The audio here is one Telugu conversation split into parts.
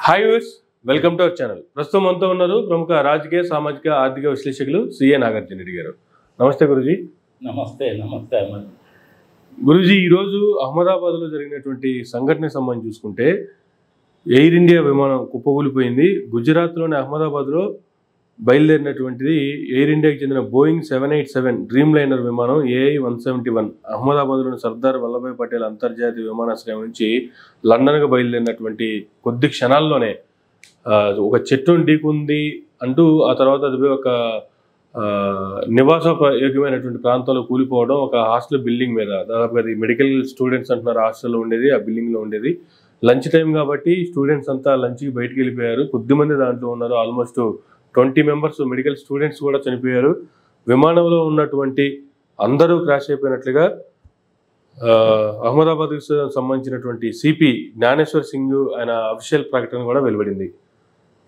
Hi viewers, welcome to our channel. ప్రస్తుతం మనతో ఉన్నారు ప్రముఖ రాజకీయ సామాజిక ఆర్థిక విశ్లేషకులు సిఏ నాగార్జున రెడ్డి గారు. నమస్తే గురూజీ. నమస్తే. నమస్తే అహ్మద్. గురూజీ, ఈరోజు అహ్మదాబాద్లో జరిగినటువంటి సంఘటనకు సంబంధించి చూసుకుంటే ఎయిర్ ఇండియా విమానం కుప్పకూలిపోయింది. గుజరాత్లోని అహ్మదాబాద్లో బయలుదేరినటువంటిది ఎయిర్ ఇండియాకి చెందిన బోయింగ్ 787 డ్రీమ్ లైనర్ విమానం AI-171 అహ్మదాబాద్లోని సర్దార్ వల్లభాయ్ పటేల్ అంతర్జాతీయ విమానాశ్రయం నుంచి లండన్గా బయలుదేరినటువంటి కొద్ది క్షణాల్లోనే ఒక చెట్టును ఢీకుంది అంటూ ఆ తర్వాత అది ఒక నివాసయోగ్యమైనటువంటి ప్రాంతంలో కూలిపోవడం, ఒక హాస్టల్ బిల్డింగ్ మీద, దాదాపు అది మెడికల్ స్టూడెంట్స్ అంటున్నారు హాస్టల్లో ఉండేది, ఆ బిల్డింగ్లో ఉండేది. లంచ్ టైం కాబట్టి స్టూడెంట్స్ అంతా లంచ్కి బయటికి వెళ్ళిపోయారు. కొద్దిమంది దాంట్లో ఉన్నారు. ఆల్మోస్ట్ 20 మెంబర్స్ మెడికల్ స్టూడెంట్స్ కూడా చనిపోయారు. విమానంలో ఉన్నటువంటి అందరూ క్రాష్ అయిపోయినట్లుగా అహ్మదాబాద్కి సంబంధించినటువంటి సిపి జ్ఞానేశ్వర్ సింగ్ ఆయన అఫీషియల్ ప్రకటన కూడా వెలువడింది.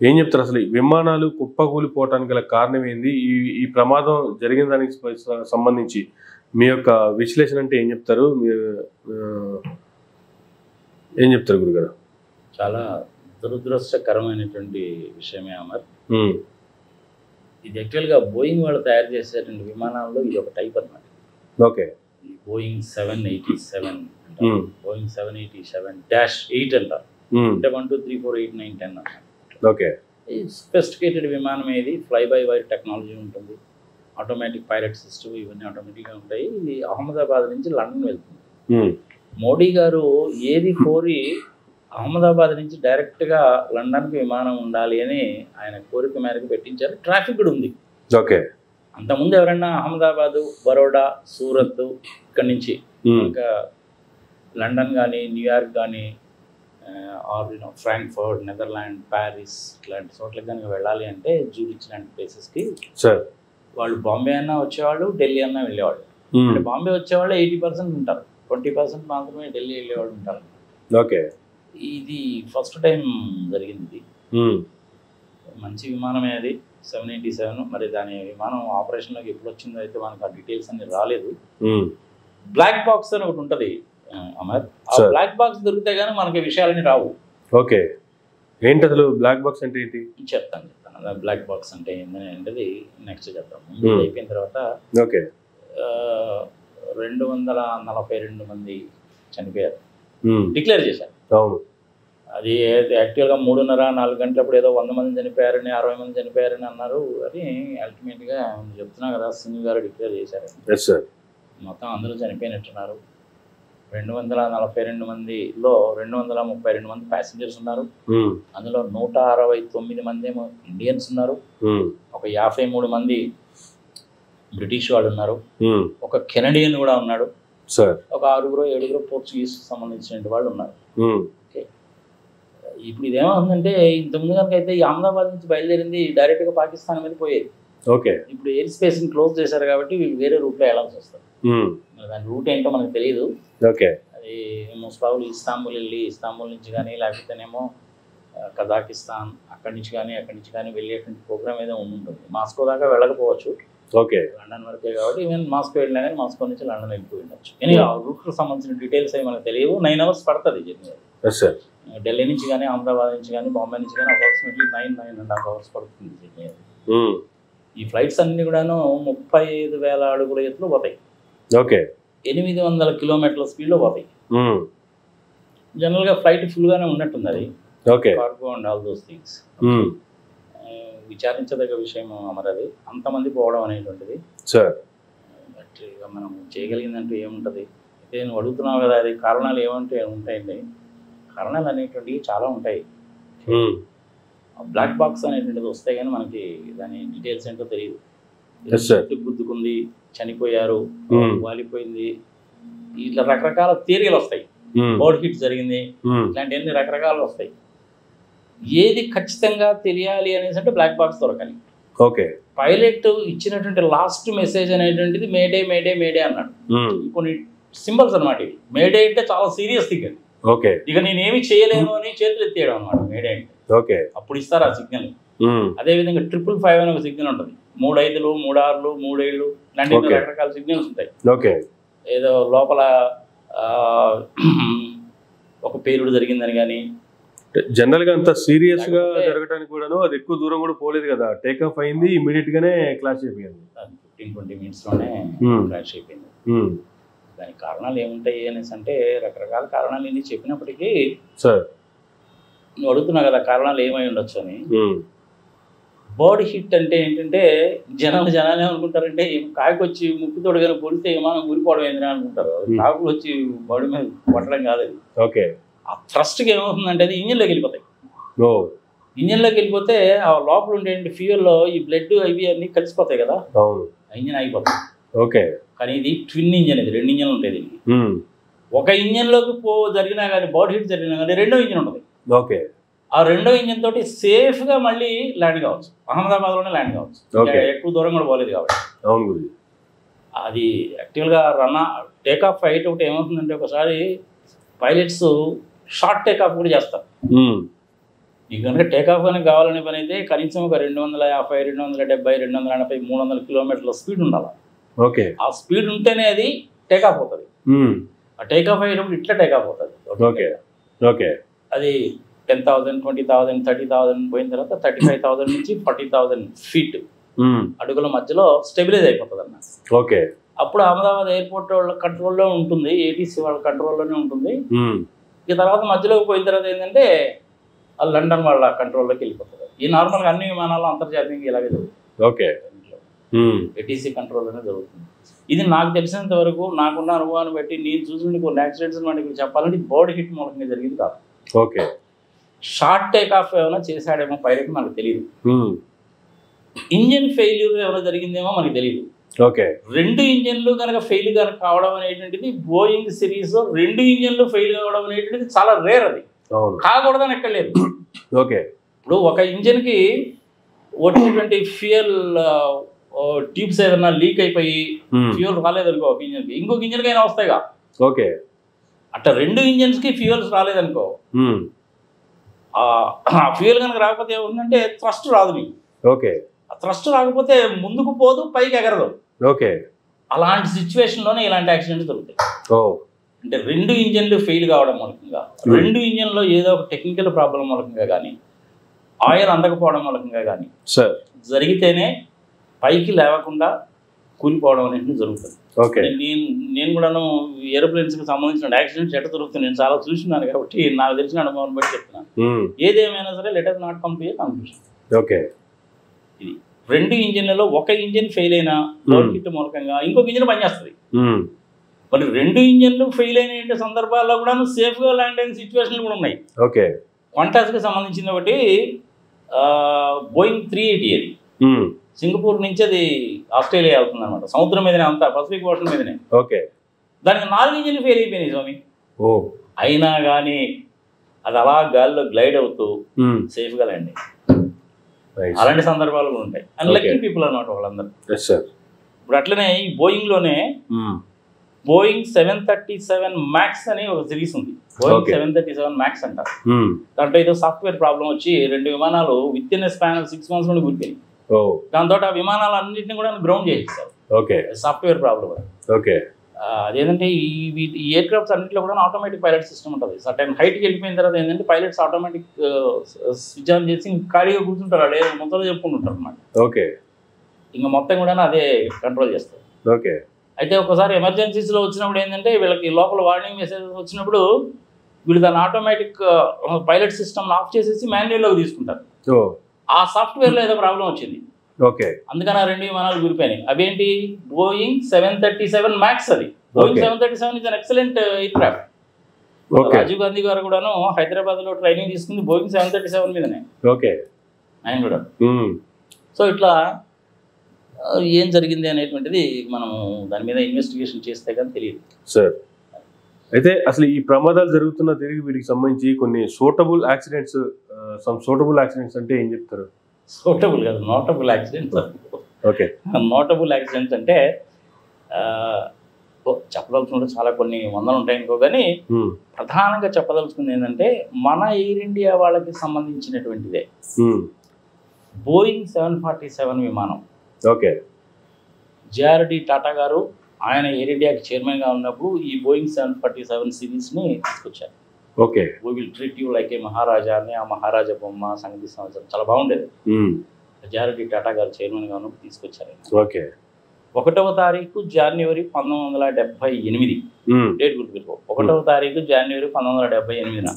ఏం చెప్తారు అసలు ఈ విమానాలు కుప్పకూలిపోవటానికి గల కారణం ఏంది? ఈ ప్రమాదం జరిగిన దానికి సంబంధించి మీ యొక్క విశ్లేషణ అంటే ఏం చెప్తారు? ఏం చెప్తారు గురుగారు? చాలా దురదృష్టకరమైనటువంటి విషయమే అమర్. ఇది యాక్చువల్గా బోయింగ్ వాళ్ళు తయారు చేసేటువంటి విమానాల్లో ఇది ఒక టైప్ అన్నమాట. ఓకే. బోయింగ్ 787 అంటారు. బోయింగ్ 787-8 అంటారు. అంటే 1 2 3 4 8 9 10 అన్నమాట. ఓకే. ఈ స్పెసిఫికేటెడ్ విమానం ఏది, ఫ్లై బై వైర్ టెక్నాలజీ ఉంటుంది, ఆటోమేటిక్ పైలట్ సిస్టమ్ ఇవన్నీ ఆటోమేటిక్గా ఉంటాయి. ఇది అహ్మదాబాద్ నుంచి లండన్ వెళ్తుంది. మోడీ గారు ఏది కోరి అహ్మదాబాద్ నుంచి డైరెక్ట్గా లండన్కి విమానం ఉండాలి అని ఆయన కోరిక మేరకు పెట్టించారు. ట్రాఫిక్ కూడా ఉంది. ఓకే. అంతకుముందు ఎవరైనా అహ్మదాబాదు, బరోడా, సూరత్ ఇక్కడి నుంచి ఇంకా లండన్ కానీ, న్యూయార్క్ కానీ, ఆర్ ఫ్రాంక్ఫర్ట్, నెదర్లాండ్, ప్యారిస్ ఇట్లాంటి చోట్లకి కనుక వెళ్ళాలి అంటే జూరిచ్ లాంటి ప్లేసెస్కి వాళ్ళు బాంబే అన్నా వచ్చేవాళ్ళు, ఢిల్లీ అన్నా వెళ్ళేవాళ్ళు. అంటే బాంబే వచ్చేవాళ్ళు 80% ఉంటారు, 20% మాత్రమే ఢిల్లీ వెళ్ళేవాళ్ళు ఉంటారు. ఓకే. ఇది ఫస్ట్ టైం జరిగింది. ఇది మంచి విమానమే, అది 787. మరి దాని విమానం ఆపరేషన్లోకి ఎప్పుడు వచ్చిందో అయితే మనకు ఆ డీటెయిల్స్ అన్ని రాలేదు. బ్లాక్ బాక్స్ అని ఒకటి ఉంటుంది అమర్. ఆ బ్లాక్ బాక్స్ దొరికితే కానీ మనకి విషయాలని రావు. ఓకే. ఏంటి అసలు బ్లాక్ బాక్స్ అంటే ఏంటి? చెప్తాను. బ్లాక్ బాక్స్ అంటే ఏంటంటే నెక్స్ట్ చెప్తాం. ముందు అయిపోయిన తర్వాత ఓకే 242 మంది చనిపోయారు, డిక్లేర్ చేశారు. అవును. అది యాక్చువల్గా 3:30-4 గంటలప్పుడు ఏదో 100 మంది చనిపోయారని, 60 మంది చనిపోయారని అన్నారు. అది అల్టిమేట్గా చెప్తున్నా కదా, సింగ్ గారు డిక్లేర్ చేశారు. మొత్తం అందరూ చనిపోయినట్టున్నారు. 242 మందిలో 232 మంది ప్యాసింజర్స్ ఉన్నారు. అందులో 169 మంది ఏమో ఇండియన్స్ ఉన్నారు. ఒక 53 మంది బ్రిటిష్ వాళ్ళు ఉన్నారు. ఒక కెనడియన్ కూడా ఉన్నాడు. ఒక 6-7 పోర్చుగీస్ సంబంధించిన వాళ్ళు ఉన్నారు. ఇప్పుడు ఇదేమవుతుందంటే, ఇంతకుముందు కనుక అయితే ఈ అహ్మదాబాద్ నుంచి బయలుదేరింది డైరెక్ట్గా పాకిస్తాన్ మీద పోయేది. ఓకే. ఇప్పుడు ఎయిర్ స్పేస్ని క్లోజ్ చేశారు కాబట్టి వీళ్ళు వేరే రూట్లో వెళ్ళాల్సి వస్తుంది. దాని రూట్ ఏంటో మనకు తెలియదు. ఓకే. అది మోస్ట్ ప్రాబబ్లీ ఇస్తాంబుల్ వెళ్ళి, ఇస్తాంబుల్ నుంచి కానీ లేకపోతేనేమో కజాకిస్తాన్ అక్కడి నుంచి కానీ వెళ్ళేటువంటి ప్రోగ్రామ్ ఏదో ఉంటుంది. మాస్కో దాకా వెళ్ళకపోవచ్చు. ఓకే. లండన్ వరకే కాబట్టి ఈవెన్ మాస్కో వెళ్ళినా కానీ మాస్కో నుంచి లండన్ వెళ్ళిపోయి ఉండొచ్చు. కానీ ఆ రూట్కి సంబంధించిన డీటెయిల్స్ అవి మనకు తెలియవు. 9 hours పడుతుంది జర్నీ. ఢిల్లీ నుంచి కానీ, అహ్మదాబాద్ నుంచి కానీ, బాంబే నుంచి కానీ అప్రాక్సిమేట్లీ 9.5 hours పడుతుంది జర్నీ. ఈ ఫ్లైట్స్ అన్ని కూడాను 35,000 అడుగుల ఎత్తులో పోతాయి. ఓకే. 800 కిలోమీటర్ల స్పీడ్లో పోతాయి. జనరల్గా ఫ్లైట్ ఫుల్గానే ఉన్నట్టుంది అది. Okay. Cargo and all those things. విచారించదగ్గ విషయం మరి అది అంతమంది పోవడం అనేటువంటిది. బట్ ఇక మనం చేయగలిగిందంటూ ఏముంటుంది? అయితే నువ్వు అడుగుతున్నావు కదా, అది కారణాలు ఏమంటే ఉంటాయండి. కారణాలు అనేటువంటివి చాలా ఉంటాయి. బ్లాక్ బాక్స్ అనేటువంటిది వస్తే కానీ మనకి దాని డీటెయిల్స్ ఏంటో తెలియదు. గుద్దుకుంది, చనిపోయారు, వాలిపోయింది, ఇట్లా రకరకాల థియరీలు వస్తాయి. బోర్డ్ హిట్ జరిగింది, ఇట్లాంటివన్నీ రకరకాలు వస్తాయి. ఏది ఖచ్చితంగా తెలియాలి అనేసి అంటే బ్లాక్ బాక్స్ దొరకాలి. ఓకే. పైలట్ ఇచ్చినటువంటి లాస్ట్ మెసేజ్ అనేటువంటిది మేడే మేడే మేడే అన్నాడు. కొన్ని సింబల్స్ అనమాట ఇవి. మేడే అంటే చాలా సీరియస్ థింగ్ అది. ఓకే. ఇక నేనేమి చేయలేను అని చేతులు ఎత్తేయడం అనమాట మేడే అంటే. ఓకే. అప్పుడు ఇస్తారు ఆ సిగ్నల్. అదేవిధంగా 555 అని ఒక సిగ్నల్ ఉంటుంది. 3 5 3 6 3 7 ఇలాంటి రకరకాల సిగ్నల్స్ ఉంటాయి. ఓకే. ఏదో లోపల ఒక పేలుడు జరిగిందని కానీ జనరల్ గా అంత సీరియస్ గా జరగడానికి కూడాను అది ఎక్కువ దూరం కూడా పోలేదు కదా, టేక్ ఆఫ్ అయింది ఇమీడియట్ గానే క్లాష్ అయిపోయింది. 15-20 minutes లోనే క్రాష్ అయిపోయింది. దానికి కారణాలు ఏముంటాయి అనేసి అంటే రకరకాల కారణాలు ఎన్ని చెప్పినప్పటికీ సార్ నువ్వు అడుగుతున్నా కదా కారణాలు ఏమై ఉండొచ్చు అని. బర్డ్ హిట్ అంటే ఏంటంటే జనాలు ఏమనుకుంటారంటే కాకి వచ్చి ముక్కు తోడుగా పొడితే విమానం ఊరిపోవడం ఏంటని అనుకుంటారు. కాకులు వచ్చి బర్డ్ మీద కొట్టడం కాదు అది. ఓకే. ఆ థ్రస్ట్కి ఏమవుతుందంటే అది ఇంజిన్లోకి వెళ్ళిపోతాయి. ఇంజిన్లోకి వెళ్ళిపోతే ఆ లోపల ఉండే ఫ్యూయల్లో ఈ బ్లడ్ ఇవి అన్నీ కలిసిపోతాయి కదా, ఇంజిన్ అయిపోతుంది. ఓకే. కానీ ఇది ట్విన్ ఇంజిన్, ఇది 2 ఇంజిన్లు ఉంటాయి దీనికి. ఒక ఇంజిన్లోకి జరిగినా కానీ బర్డ్ హిట్ జరిగినా కానీ రెండో ఇంజిన్ ఉంటుంది. ఓకే. ఆ రెండో ఇంజిన్ తోటి సేఫ్గా మళ్ళీ ల్యాండ్ కావచ్చు, అహ్మదాబాద్లోనే ల్యాండ్ కావచ్చు, ఎక్కువ దూరం కూడా పోలేదు కాబట్టి. అవును. అది యాక్చువల్గా టేక్ ఆఫ్ ఫ్లైట్ ఒకటి ఏమవుతుందంటే ఒకసారి పైలట్స్ షార్ట్ టేక్ ఆఫ్ కూడా చేస్తారు. మీకు కనుక టేక్ ఆఫ్ అని కావాలనే పని అయితే కనీసం ఒక 250, 270, 280, 300 కిలోమీటర్ల స్పీడ్ ఉండాలి. ఓకే. ఆ స్పీడ్ ఉంటేనే అది టేక్ ఆఫ్ అవుతుంది. ఆ టేక్ ఆఫ్ అయ్యేటప్పుడు ఇట్లా టేక్ ఆఫ్ అవుతుంది. ఓకే. ఓకే. అది 10,000, 20,000, 30,000 పోయిన తర్వాత 35,000 నుంచి 40,000 ఫీట్ అడుగుల మధ్యలో స్టెబిలైజ్ అయిపోతుంది అన్న. ఓకే. అప్పుడు అహ్మదాబాద్ ఎయిర్పోర్ట్ వాళ్ళ కంట్రోల్లో ఉంటుంది, ఏటీసీ వాళ్ళ కంట్రోల్లోనే ఉంటుంది. ఇక తర్వాత మధ్యలోకి పోయిన తర్వాత ఏంటంటే లండన్ వాళ్ళ కంట్రోల్లోకి వెళ్ళిపోతుంది. ఈ నార్మల్గా అన్ని విమానాలు అంతర్జాతీయంగా ఇలాగే జరుగుతుంది. ఓకే. ఏటీసీ కంట్రోల్లోనే జరుగుతుంది. ఇది నాకు తెలిసినంత వరకు నాకున్న అనుభవాన్ని బట్టి నేను చూసిన కొన్ని యాక్సిడెంట్స్ మనకి చెప్పాలంటే బర్డ్ హిట్ మూలంగా జరిగింది కాదు. ఓకే. షార్ట్ టేక్ ఆఫ్ ఏమైనా చేశాడేమో పైలట్ మనకు తెలియదు. ఇంజిన్ ఫెయిల్యూర్ ఏమైనా జరిగిందేమో మనకు తెలియదు. ఓకే. 2 ఇంజిన్లు కనుక ఫెయిల్ కనుక కావడం అనేటువంటిది బోయింగ్ సిరీస్ 2 ఇంజిన్లు ఫెయిల్ కావడం అనేటువంటిది చాలా రేర్. అది కాకూడదని ఎక్కడ లేదు. ఓకే. ఇప్పుడు ఒక ఇంజిన్కి వచ్చినటువంటి ఫ్యూయల్ ట్యూబ్స్ ఏదైనా లీక్ అయిపోయి ఫ్యూయల్ రాలేదనుకో ఒక ఇంజిన్కి, ఇంకొక ఇంజిన్కి అయినా వస్తాయిగా. ఓకే. అట్లా 2 ఇంజిన్స్కి ఫ్యూయల్స్ రాలేదనుకో, ఆ ఫ్యూయల్ కనుక రాకపోతే ఏముందంటే థ్రస్ట్ రాదు మీకు. ఓకే. ఆ థ్రస్ట్ రాకపోతే ముందుకు పోదు, పైకి ఎగరదు. ఓకే. అలాంటి సిచ్యువేషన్లోనే ఇలాంటి యాక్సిడెంట్స్ దొరుకుతాయి. అంటే 2 ఇంజిన్లు ఫెయిల్ కావడం మూలకంగా, 2 ఇంజిన్లో ఏదో ఒక టెక్నికల్ ప్రాబ్లం మూలకంగా కానీ, ఆయిల్ అందకపోవడం మూలకంగా కానీ జరిగితేనే పైకి లేవకుండా కూలిపోవడం అనేది జరుగుతుంది. నేను కూడాను ఏరోప్లేన్స్కి సంబంధించిన యాక్సిడెంట్స్ ఎట్లా జరుగుతుంది నేను చాలా చూసినాను కాబట్టి నాకు తెలిసిన అనుభవం బట్టి చెప్తున్నాను. ఏదేమైనా సరే let us not come to a conclusion. Okay. ఇది 2 ఇంజిన్లలో ఒక ఇంజిన్ ఫెయిల్ అయినా బర్డ్ హిట్ మూలకంగా ఇంకొక ఇంజిన్ పనిచేస్తుంది. మరి 2 ఇంజిన్లు ఫెయిల్ అయిన సందర్భాల్లో కూడా సేఫ్గా ల్యాండ్ అయిన సిచ్యువేషన్లు కూడా ఉన్నాయి. ఓకే. క్వాంటాస్కి సంబంధించిన ఒకటి బోయింగ్ 380 అది సింగపూర్ నుంచి అది ఆస్ట్రేలియా వెళ్తుంది అనమాట. సముద్రం మీదనే, అంతా పసిఫిక్ ఓషన్ మీదనే. ఓకే. దానికి 4 ఇంజిన్లు ఫెయిల్ అయిపోయినాయి స్వామి. అయినా కానీ అది అలా గాలిలో గ్లైడ్ అవుతూ సేఫ్గా ల్యాండ్ అయ్యింది. అలాంటి సందర్భాలు కూడా ఉంటాయి. అన్లక్కీ పీపుల్ అనమాట వాళ్ళందరూ. ఇప్పుడు అట్లనే ఈ బోయింగ్లోనే బోయింగ్ 737 మ్యాక్స్ అని ఒక సిరీస్ ఉంది. బోయింగ్ 737 మ్యాక్స్ అంటారు. దాంట్లో ఏదో సాఫ్ట్వేర్ ప్రాబ్లం వచ్చి 2 విమానాలు విత్ ఇన్ స్పాన్ 6 months నుండి కూలిపోయి, దాంతో ఆ విమానాలు అన్నింటినీ కూడా గ్రౌండ్ చేసేస్తారు. Software problem. అదేంటంటే ఈ ఎయిర్ క్రాఫ్ట్స్ అన్నింటిలో కూడా ఆటోమేటిక్ పైలట్ సిస్టమ్ ఉంటుంది. సర్టైన్ హైట్కి వెళ్ళిపోయిన తర్వాత ఏంటంటే పైలట్స్ ఆటోమేటిక్ స్విచ్ ఆన్ చేసి ఖాళీగా కూర్చుంటారు, అదే మొత్తం చెప్పుకుంటుంటారు అన్నమాట. ఇంకా మొత్తం కూడా అదే కంట్రోల్ చేస్తారు. అయితే ఒకసారి ఎమర్జెన్సీస్లో వచ్చినప్పుడు ఏంటంటే వీళ్ళకి లోపల వార్నింగ్ మెసేజ్ వచ్చినప్పుడు వీళ్ళు దాని ఆటోమేటిక్ పైలట్ సిస్టమ్ ఆఫ్ చేసేసి మాన్యువల్లోకి తీసుకుంటారు. ఆ సాఫ్ట్వేర్లో ఏదో ప్రాబ్లం వచ్చింది. అందుకని ఆ 2 విమానాలు కూలిపోయినాయి. అవేంటి? Boeing 737 max. అది Boeing 737 is an excellent aircraft. Rajiv Gandhi garu కూడాను హైదరాబాద్లో ట్రైనింగ్ తీసుకుంది బోయింగ్ 737 మీదనే. ఆయన కూడా. సో ఇట్లా ఏం జరిగింది అనేటువంటిది మనం దాని మీద ఇన్వెస్టిగేషన్ చేస్తే కానీ తెలియదు సార్. అయితే అసలు ఈ ప్రమాదాలు జరుగుతున్న తిరిగి వీటికి సంబంధించి కొన్ని సూటబుల్ యాక్సిడెంట్స్ అంటే ఏం చెప్తారు? సూటబుల్ కాదు, notable accidents. Okay. Notable accidents అంటే చెప్పదలుచుకుంటే చాలా కొన్ని వందలు ఉంటాయి అనుకో, కానీ ప్రధానంగా చెప్పదలుచుకుంది ఏంటంటే మన ఎయిర్ ఇండియా వాళ్ళకి సంబంధించినటువంటిదే బోయింగ్ 747 విమానం. జేఆర్డి టాటా గారు ఆయన ఎయిర్ ఇండియాకి చైర్మన్గా ఉన్నప్పుడు ఈ బోయింగ్ 747 సిరీస్ని తీసుకొచ్చారు. Okay. We will treat you like a Maharaja అని ఆ మహారాజా బొమ్మ సంగీత సంవత్సరం చాలా బాగుండేది. మెజారిటీ టాటా గారు చైర్మన్ గాను తీసుకొచ్చారు. ఓకే. 1వ తారీఖు జనవరి 1978 డేట్ గుర్తుపెట్టుకో. 1వ తారీఖు జనవరి 1978న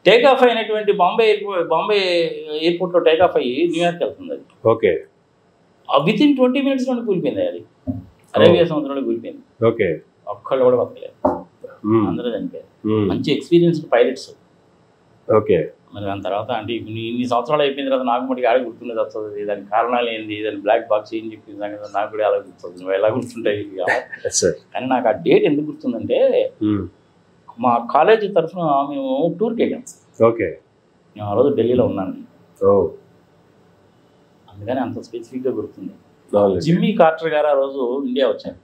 టేక్ ఆఫ్ అయినటువంటి బాంబే ఎయిర్పోర్ట్లో టేక్ ఆఫ్ అయ్యి న్యూయార్క్ వెళ్తుంది అది. ఓకే. వితిన్ 20 minutes లోనే కూలిపోయింది అది. అరేబియా సముద్రంలో కూలిపోయింది. ఓకే. ఒక్కళ్ళు కూడా బతకలేదు, అందరూ చనిపోయారు. మంచి ఎక్స్పీరియన్స్డ్ పైలట్స్. ఓకే. మరి దాని తర్వాత అంటే ఇన్ని సంవత్సరాలు అయిపోయిన తర్వాత నాకు మటుకు ఆడ గుర్తుండేది వస్తుంది. దానికి కారణాలు ఏంది, దాని బ్లాక్ బాక్స్ ఏం చెప్పింది సంగతి నాకు కూడా అలా గుర్తుంది. నువ్వు ఎలా గుర్తుంటాయి కానీ నాకు ఆ డేట్ ఎందుకు గుర్తుందంటే మా కాలేజీ తరఫున మేము టూర్కి వెళ్ళాం. ఓకే. నేను ఆ రోజు ఢిల్లీలో ఉన్నాను, అందుకని అంత స్పెసిఫిక్గా గుర్తుంది. జిమ్మీ కార్టర్ గారు ఆ రోజు ఇండియా వచ్చారు.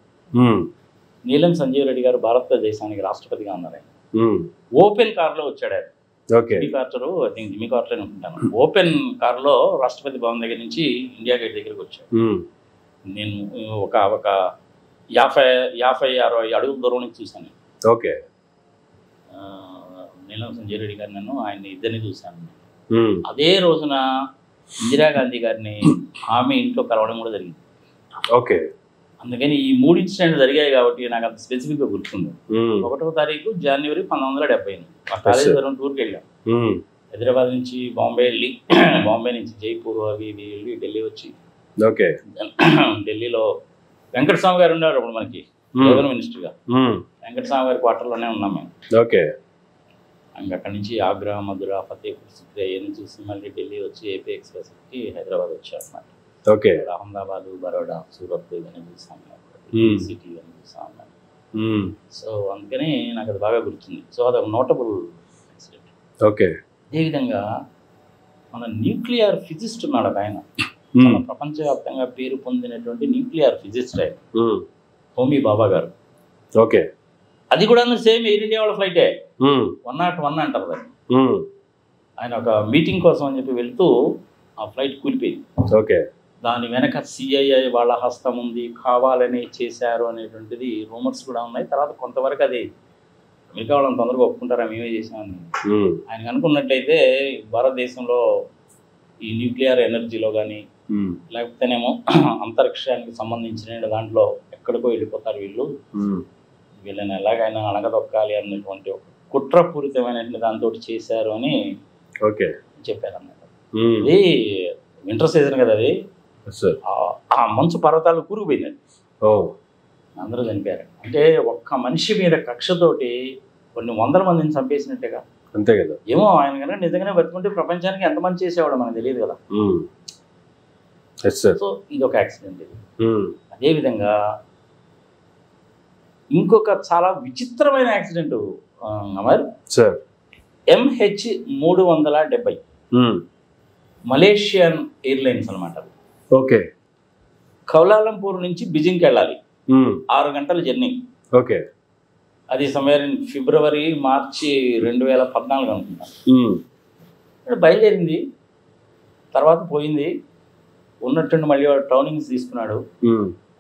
నీలం సంజీవ్ రెడ్డి గారు భారతదేశానికి రాష్ట్రపతిగా ఉన్నారు. ఓపెన్ కార్లో వచ్చాడు ఆయన. Jimmy Carter, I think Jimmy Carter అనుకుంటాను. ఓపెన్ కార్లో రాష్ట్రపతి భవన్ దగ్గర నుంచి ఇండియా గేట్ దగ్గరికి వచ్చాడు. నేను ఒక 50-60 అడుగుల దూరం నుంచి చూశాను. ఓకే. నీలం సంజయ్ రెడ్డి గారు నన్ను ఆయన ఇద్దరిని చూశాను. అదే రోజున ఇందిరాగాంధీ గారిని ఆమె ఇంట్లో కలవడం కూడా జరిగింది. ఓకే. అందుకని ఈ 3 ఇన్సిడెంట్లు జరిగాయి కాబట్టి నాకు అంత స్పెసిఫిక్గా గుర్తుంది. 1వ తారీఖు జనవరి 1978 మా కాలేజీ తరఫున టూర్కి వెళ్ళాం. హైదరాబాద్ నుంచి బాంబే వెళ్ళి, బాంబే నుంచి జైపూర్ అవి ఇవి వెళ్ళి ఢిల్లీ వచ్చి, ఓకే, ఢిల్లీలో వెంకటస్వామి గారు ఉన్నారు అప్పుడు మనకి రెవెన్యూ మినిస్టర్గా. వెంకటస్వామి గారి క్వార్టర్లోనే ఉన్నాం మేము. ఓకే. ఇంకా అక్కడి నుంచి ఆగ్రా, మధుర, ఫతేపూర్ సిక్రీ అవన్నీ చూసి మళ్ళీ ఢిల్లీ వచ్చి ఏపీ ఎక్స్ప్రెస్ ఎక్కి హైదరాబాద్ వచ్చాం అన్నమాట. ఓకే. అహ్మదాబాద్, బరోడా, సూరత్ ఇవన్నీ చూసాం, సిటీ ఇవన్నీ చూసాం. సో అందుకని నాకు అది బాగా గుర్తుంది. సో అది ఒక నోటబుల్ యాక్సిడెంట్. ఓకే. అదేవిధంగా మన న్యూక్లియర్ ఫిజిస్ట్ ఉన్నాడు ఒక ఆయన, మన ప్రపంచవ్యాప్తంగా పేరు పొందినటువంటి న్యూక్లియర్ ఫిజిస్ట్ ఆయన, హోమీ బాబా గారు. ఓకే. అది కూడా సేమ్ ఎయిర్ ఇండియా వాళ్ళ ఫ్లైటే, 101 అంటారు దాన్ని. ఆయన ఒక మీటింగ్ కోసం అని చెప్పి వెళ్తూ ఆ ఫ్లైట్ కూలిపోయింది. ఓకే. దాని వెనక సిఐఐ వాళ్ళ హస్తం ఉంది, కావాలని చేశారు అనేటువంటిది రూమర్స్ కూడా ఉన్నాయి. తర్వాత కొంతవరకు అది అమెరికా వాళ్ళని తొందరగా ఒప్పుకుంటారా మేమే చేసామని. ఆయన అనుకున్నట్టయితే భారతదేశంలో ఈ న్యూక్లియర్ ఎనర్జీలో కానీ లేకపోతేనేమో అంతరిక్షానికి సంబంధించిన దాంట్లో ఎక్కడికో వెళ్ళిపోతారు వీళ్ళు, వీళ్ళని ఎలాగైనా అణగదొక్కాలి అన్నటువంటి ఒక కుట్రపూరితమైనటువంటి దాంతో చేశారు అని చెప్పారు అన్నమాట. ఇది వింటర్ సీజన్ కదా, అది ఆ మంచు పర్వతాలు కూరుకుపోయిందండి, అందరూ చనిపోయారు. అంటే ఒక్క మనిషి మీద కక్షతోటి కొన్ని 100 మందిని చంపేసినట్టుగా. అంతే కదా. ఏమో ఆయన కనుక నిజంగానే బతుకుంటే ప్రపంచానికి ఎంత మంది చేసేవాడు మనకు తెలియదు కదా. సో ఇది ఒక యాక్సిడెంట్. ఇది అదేవిధంగా ఇంకొక చాలా విచిత్రమైన accident Amar, MH370 Malaysian airlines అనమాట. ఓకే. కౌలాలంపూర్ నుంచి బీజింగ్కి వెళ్ళాలి, 6 గంటల జర్నీ. ఓకే. అది సమయం ఫిబ్రవరి, మార్చి 2014 అనుకుంటాను. బయలుదేరింది, తర్వాత పోయింది, ఉన్నట్టుండి మళ్ళీ వాడు టౌనింగ్స్ తీసుకున్నాడు.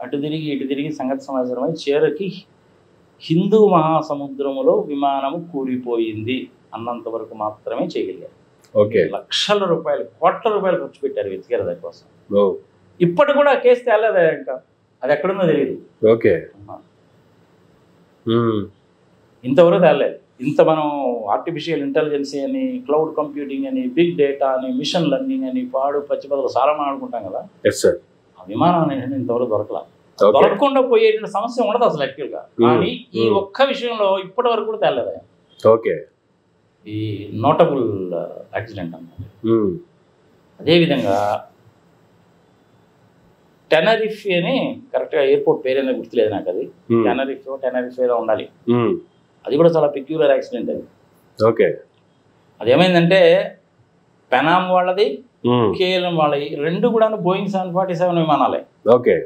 అటు తిరిగి ఇటు తిరిగి సంగతి సమాచారమై చివరికి హిందూ మహాసముద్రములో విమానము కూలిపోయింది అన్నంత వరకు మాత్రమే చేయగలిగారు. లక్షల రూపాయలు, కోట్ల రూపాయలు ఖర్చు పెట్టారు వెతికారు దానికోసం. ఇప్పటి కూడా కేసు తేలేదా ఇంకా, అది ఎక్కడుందో తెలియదు. ఓకే. ఇంతవరకు తేలేదు. ఇంత మనం ఆర్టిఫిషియల్ ఇంటెలిజెన్స్ అని, క్లౌడ్ కంప్యూటింగ్ అని, బిగ్ డేటా అని, మిషన్ లెర్నింగ్ అని పాడు పచ్చిపదలు చాలా ఆడుకుంటాం కదా. ఆ విమానం అనేది ఇంతవరకు దొరకలా. దొరకకుండా పోయేటువంటి సమస్య ఉండదు అసలు యాక్చువల్గా. కానీ ఈ ఒక్క విషయంలో ఇప్పటి వరకు కూడా తేలేదా. ఓకే. ఈ నోటబుల్ యాక్సిడెంట్ అన్నమాట. అదేవిధంగా టెనరిఫే అని, కరెక్ట్గా ఎయిర్పోర్ట్ పేరైనా గుర్తులేదు నాకు, అది టెనరిఫేలో ఉండాలి. అది కూడా చాలా పెక్యులర్ యాక్సిడెంట్ అది. ఓకే. అదేమైందంటే పెనామ్ వాళ్ళది, కేఎల్ఎం వాళ్ళది, 2 కూడాను బోయింగ్ 747 విమానాలే. ఓకే.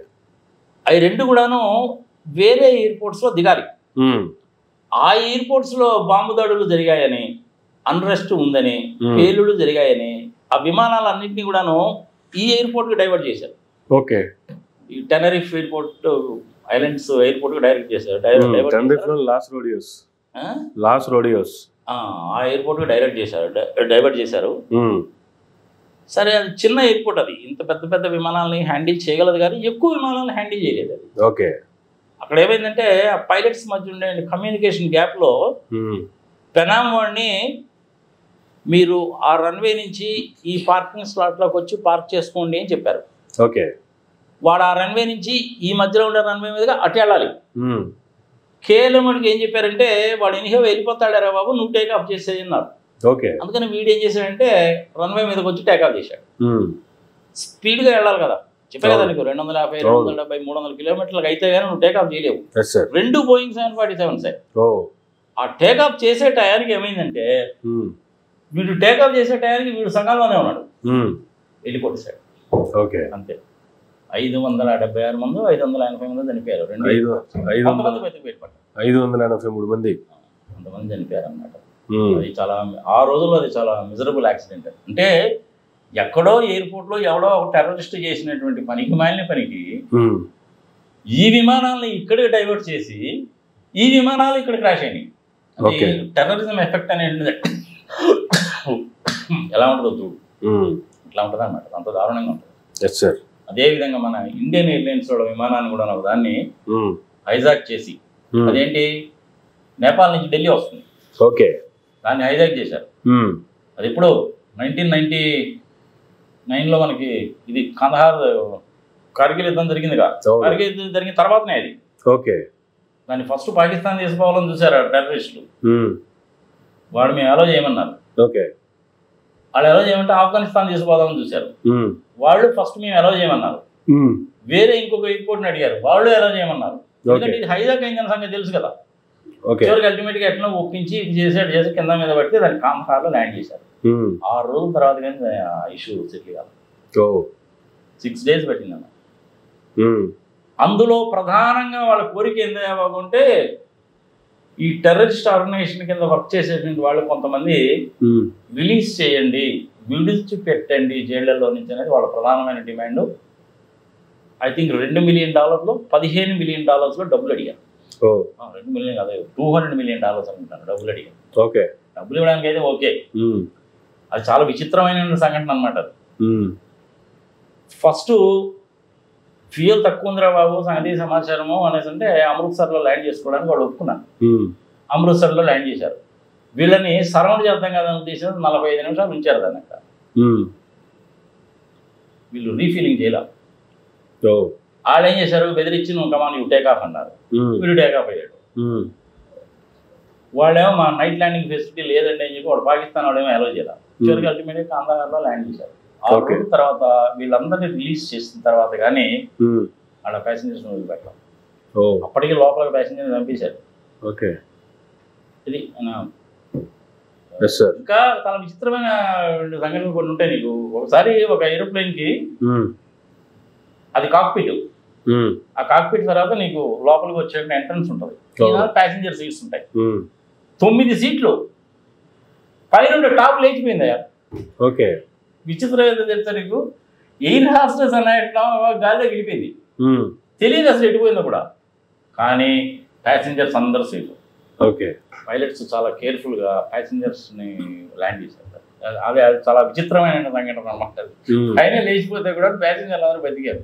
అవి 2 కూడాను వేరే ఎయిర్పోర్ట్స్లో దిగాలి. ఆ ఎయిర్పోర్ట్స్లో బాంబు దాడులు జరిగాయని, అన్రెస్ట్ ఉందని, పేలుళ్ళు జరిగాయని ఆ విమానాలన్నింటినీ కూడాను ఈ ఎయిర్పోర్ట్కి డైవర్ట్ చేశారు. ఓకే. ఈ టెనరిఫ్ ఎయిర్పోర్ట్, ఐలాండ్స్ ఎయిర్పోర్ట్కి డైరెక్ట్ చేశారు. ఆ ఎయిర్పోర్ట్కి డైవర్ట్ చేశారు. సరే, అది చిన్న ఎయిర్పోర్ట్, అది ఇంత పెద్ద పెద్ద విమానాలని హ్యాండిల్ చేయగలదు కానీ ఎక్కువ విమానాలను హ్యాండిల్ చేయలేదు అది. ఓకే. అక్కడ ఏమైందంటే ఆ పైలట్స్ మధ్య ఉండే కమ్యూనికేషన్ గ్యాప్లో పెనామ్ వాడిని మీరు ఆ రన్వే నుంచి ఈ పార్కింగ్ స్లాట్లోకి వచ్చి పార్క్ చేసుకోండి అని చెప్పారు. ఓకే. వాడు ఆ రన్వే నుంచి ఈ మధ్యలో ఉండే రన్వే మీదుగా అటు వెళ్ళాలి. కేఎల్ఎం వాడికి ఏం చెప్పారంటే వాడు ఎనిహో వెళ్ళిపోతాడారా బాబు, నువ్వు టేకాఫ్ చేసేది అన్నారు. ఓకే. అందుకని వీడు ఏం చేశాడంటే రన్వే మీదకి వచ్చి టేకాఫ్ చేశాడు. స్పీడ్గా వెళ్ళాలి కదా, చెప్పే కదా నీకు 250, 270, 300 కిలోమీటర్లకు అయితే కానీ నువ్వు టేకాఫ్ చేయలేవు. 2 Boeing 747 సార్. ఆ టేకాఫ్ చేసే టయానికి ఏమైందంటే వీడు టేకాఫ్ చేసే టయానికి వీడు సగాల్లోనే ఉన్నాడు, వెళ్ళిపోతాడు. ఓకే. అంతే. 576 మంది, 580 మంది చనిపోయారు. 583 మంది అంతమంది చనిపోయారు అన్నమాట. అది చాలా, ఆ రోజుల్లో అది చాలా మిజరబుల్ యాక్సిడెంట్. అంటే ఎక్కడో ఎయిర్పోర్ట్లో ఎవడో ఒక టెర్రరిస్ట్ చేసినటువంటి పనికి మాలిన పనికి ఈ విమానాలను ఇక్కడికి డైవర్ట్ చేసి ఈ విమానాలు ఇక్కడ క్రాష్ అయినాయి. అది టెర్రరిజం ఎఫెక్ట్ అనేది ఎలా ఉంటుందో చూడు, ఇట్లా ఉంటుంది అన్నమాట. అంత దారుణంగా ఉంటుంది. అదేవిధంగా మన ఇండియన్ ఎయిర్లైన్స్ వాళ్ళ విమానాన్ని కూడా ఒక దాన్ని హైజాక్ చేసి, అదేంటి నేపాల్ నుంచి ఢిల్లీ వస్తుంది, ఓకే, దాన్ని హైజాక్ చేశారు. అది ఇప్పుడు 1999లో మనకి ఇది కందహార్ కార్గిల్ యుద్ధం జరిగింది కదా, కార్గిల్ యుద్ధం జరిగిన తర్వాతనే అది. ఓకే. దాన్ని ఫస్ట్ పాకిస్తాన్ తీసుకోవాలని చూసారు టెర్రరిస్టులు. వాడు మేము అలో చేయమన్నారు. ఓకే. వాళ్ళు అలో చేయమంటే ఆఫ్ఘనిస్తాన్ తీసుకోవాలని చూశారు. వాళ్ళు ఫస్ట్ మేము అలో చేయమన్నారు. వేరే ఇంకొక ఎయిర్పోర్ట్ని అడిగారు, వాళ్ళు అలో చేయమన్నారు. ఎందుకంటే ఇది హైజాక్ అయిందని సంగతి తెలుసు కదా. చివరికి అల్టిమేట్గా ఎట్లా ఒప్పించి ఇది చేసి కింద మీద పడితే దాన్ని కాంహార్లో ల్యాండ్ చేశారు. 6 రోజుల తర్వాత కానీ ఇష్యూ సెటిల్ కాదు. 6 days పెట్టిందన్న. అందులో ప్రధానంగా వాళ్ళ కోరిక ఏందో బాగుంటే ఈ టెర్రరిస్ట్ ఆర్గనైజేషన్ కింద వర్క్ చేసేటువంటి వాళ్ళు కొంతమంది రిలీజ్ చేయండి, విడిచి పెట్టండి జైళ్లలో నుంచి అనేది వాళ్ళ ప్రధానమైన demand. I think $2 million, $15 million డబ్బులు అడిగారు. 2 million కాదు, $200 million అనుకుంటాను డబ్బులు అడిగారు. ఓకే. డబ్బులు ఇవ్వడానికి అయితే ఓకే. అది చాలా విచిత్రమైన సంఘటన అనమాట. ఫస్ట్ ఫ్యూయల్ తక్కువ ఉందిరా బాబు, సంగతి సమాచారము అనేసి అంటే అమృత్సర్లో ల్యాండ్ చేసుకోవడానికి వాళ్ళు ఒప్పుకున్నారు. అమృత్సర్లో ల్యాండ్ చేశారు. వీళ్ళని సరౌండ్ చేద్దాం కదా ఉద్దేశం 45 నిమిషాలు ఉంచారు దాన్ని అక్కడ. వీళ్ళు రీఫీలింగ్ చేయాల. వాళ్ళు ఏం చేశారు, బెదిరించి నువ్వు కమాన్ యూ టేక్ ఆఫ్ అన్నారు. వీడు టేక్ ఆఫ్ అయ్యాడు. వాళ్ళేమో మా నైట్ ల్యాండింగ్ ఫెసిలిటీ లేదండి అని చెప్పి వాడు పాకిస్తాన్ వాడేమో అలో చేయాలి. చివరికి అల్టిమేట్గా కాందాహార్లో ల్యాండ్ చేశారు. 6 రోజుల తర్వాత వీళ్ళందరినీ రిలీజ్ చేసిన తర్వాత కానీ ఆడ ప్యాసింజర్స్ వదిలిపెట్టాం. అప్పటికి లోపల ప్యాసింజర్ పంపించారు. ఓకే. ఇది ఇంకా చాలా విచిత్రమైన సంఘటనలు కొన్ని ఉంటాయి. నీకు ఒకసారి ఒక ఏరోప్లేన్కి అది కాక్పిట్, ఆ కాక్పిట్ తర్వాత నీకు లోపలికి వచ్చే ఎంట్రన్స్ ఉంటుంది, ప్యాసింజర్ సీట్స్ ఉంటాయి. 9 సీట్లు పైన టాప్ లేచిపోయింది. ఓకే. విచిత్రం ఏదో తెలుసా నీకు, ఎయిర్ హాస్టెస్ అన్న ఎట్లా గాలిలో గెలిపోయింది, తెలియదు అసలు ఎటుపోయిందో కూడా. కానీ ప్యాసింజర్స్ అందరు సేఫ్. ఓకే. పైలట్స్ చాలా కేర్ఫుల్గా ప్యాసింజర్స్ని ల్యాండ్ చేశారు. అది చాలా విచిత్రమైన సంఘటన అన్నమాట. పైన లేచిపోతే కూడా ప్యాసింజర్లు అందరూ బతికారు.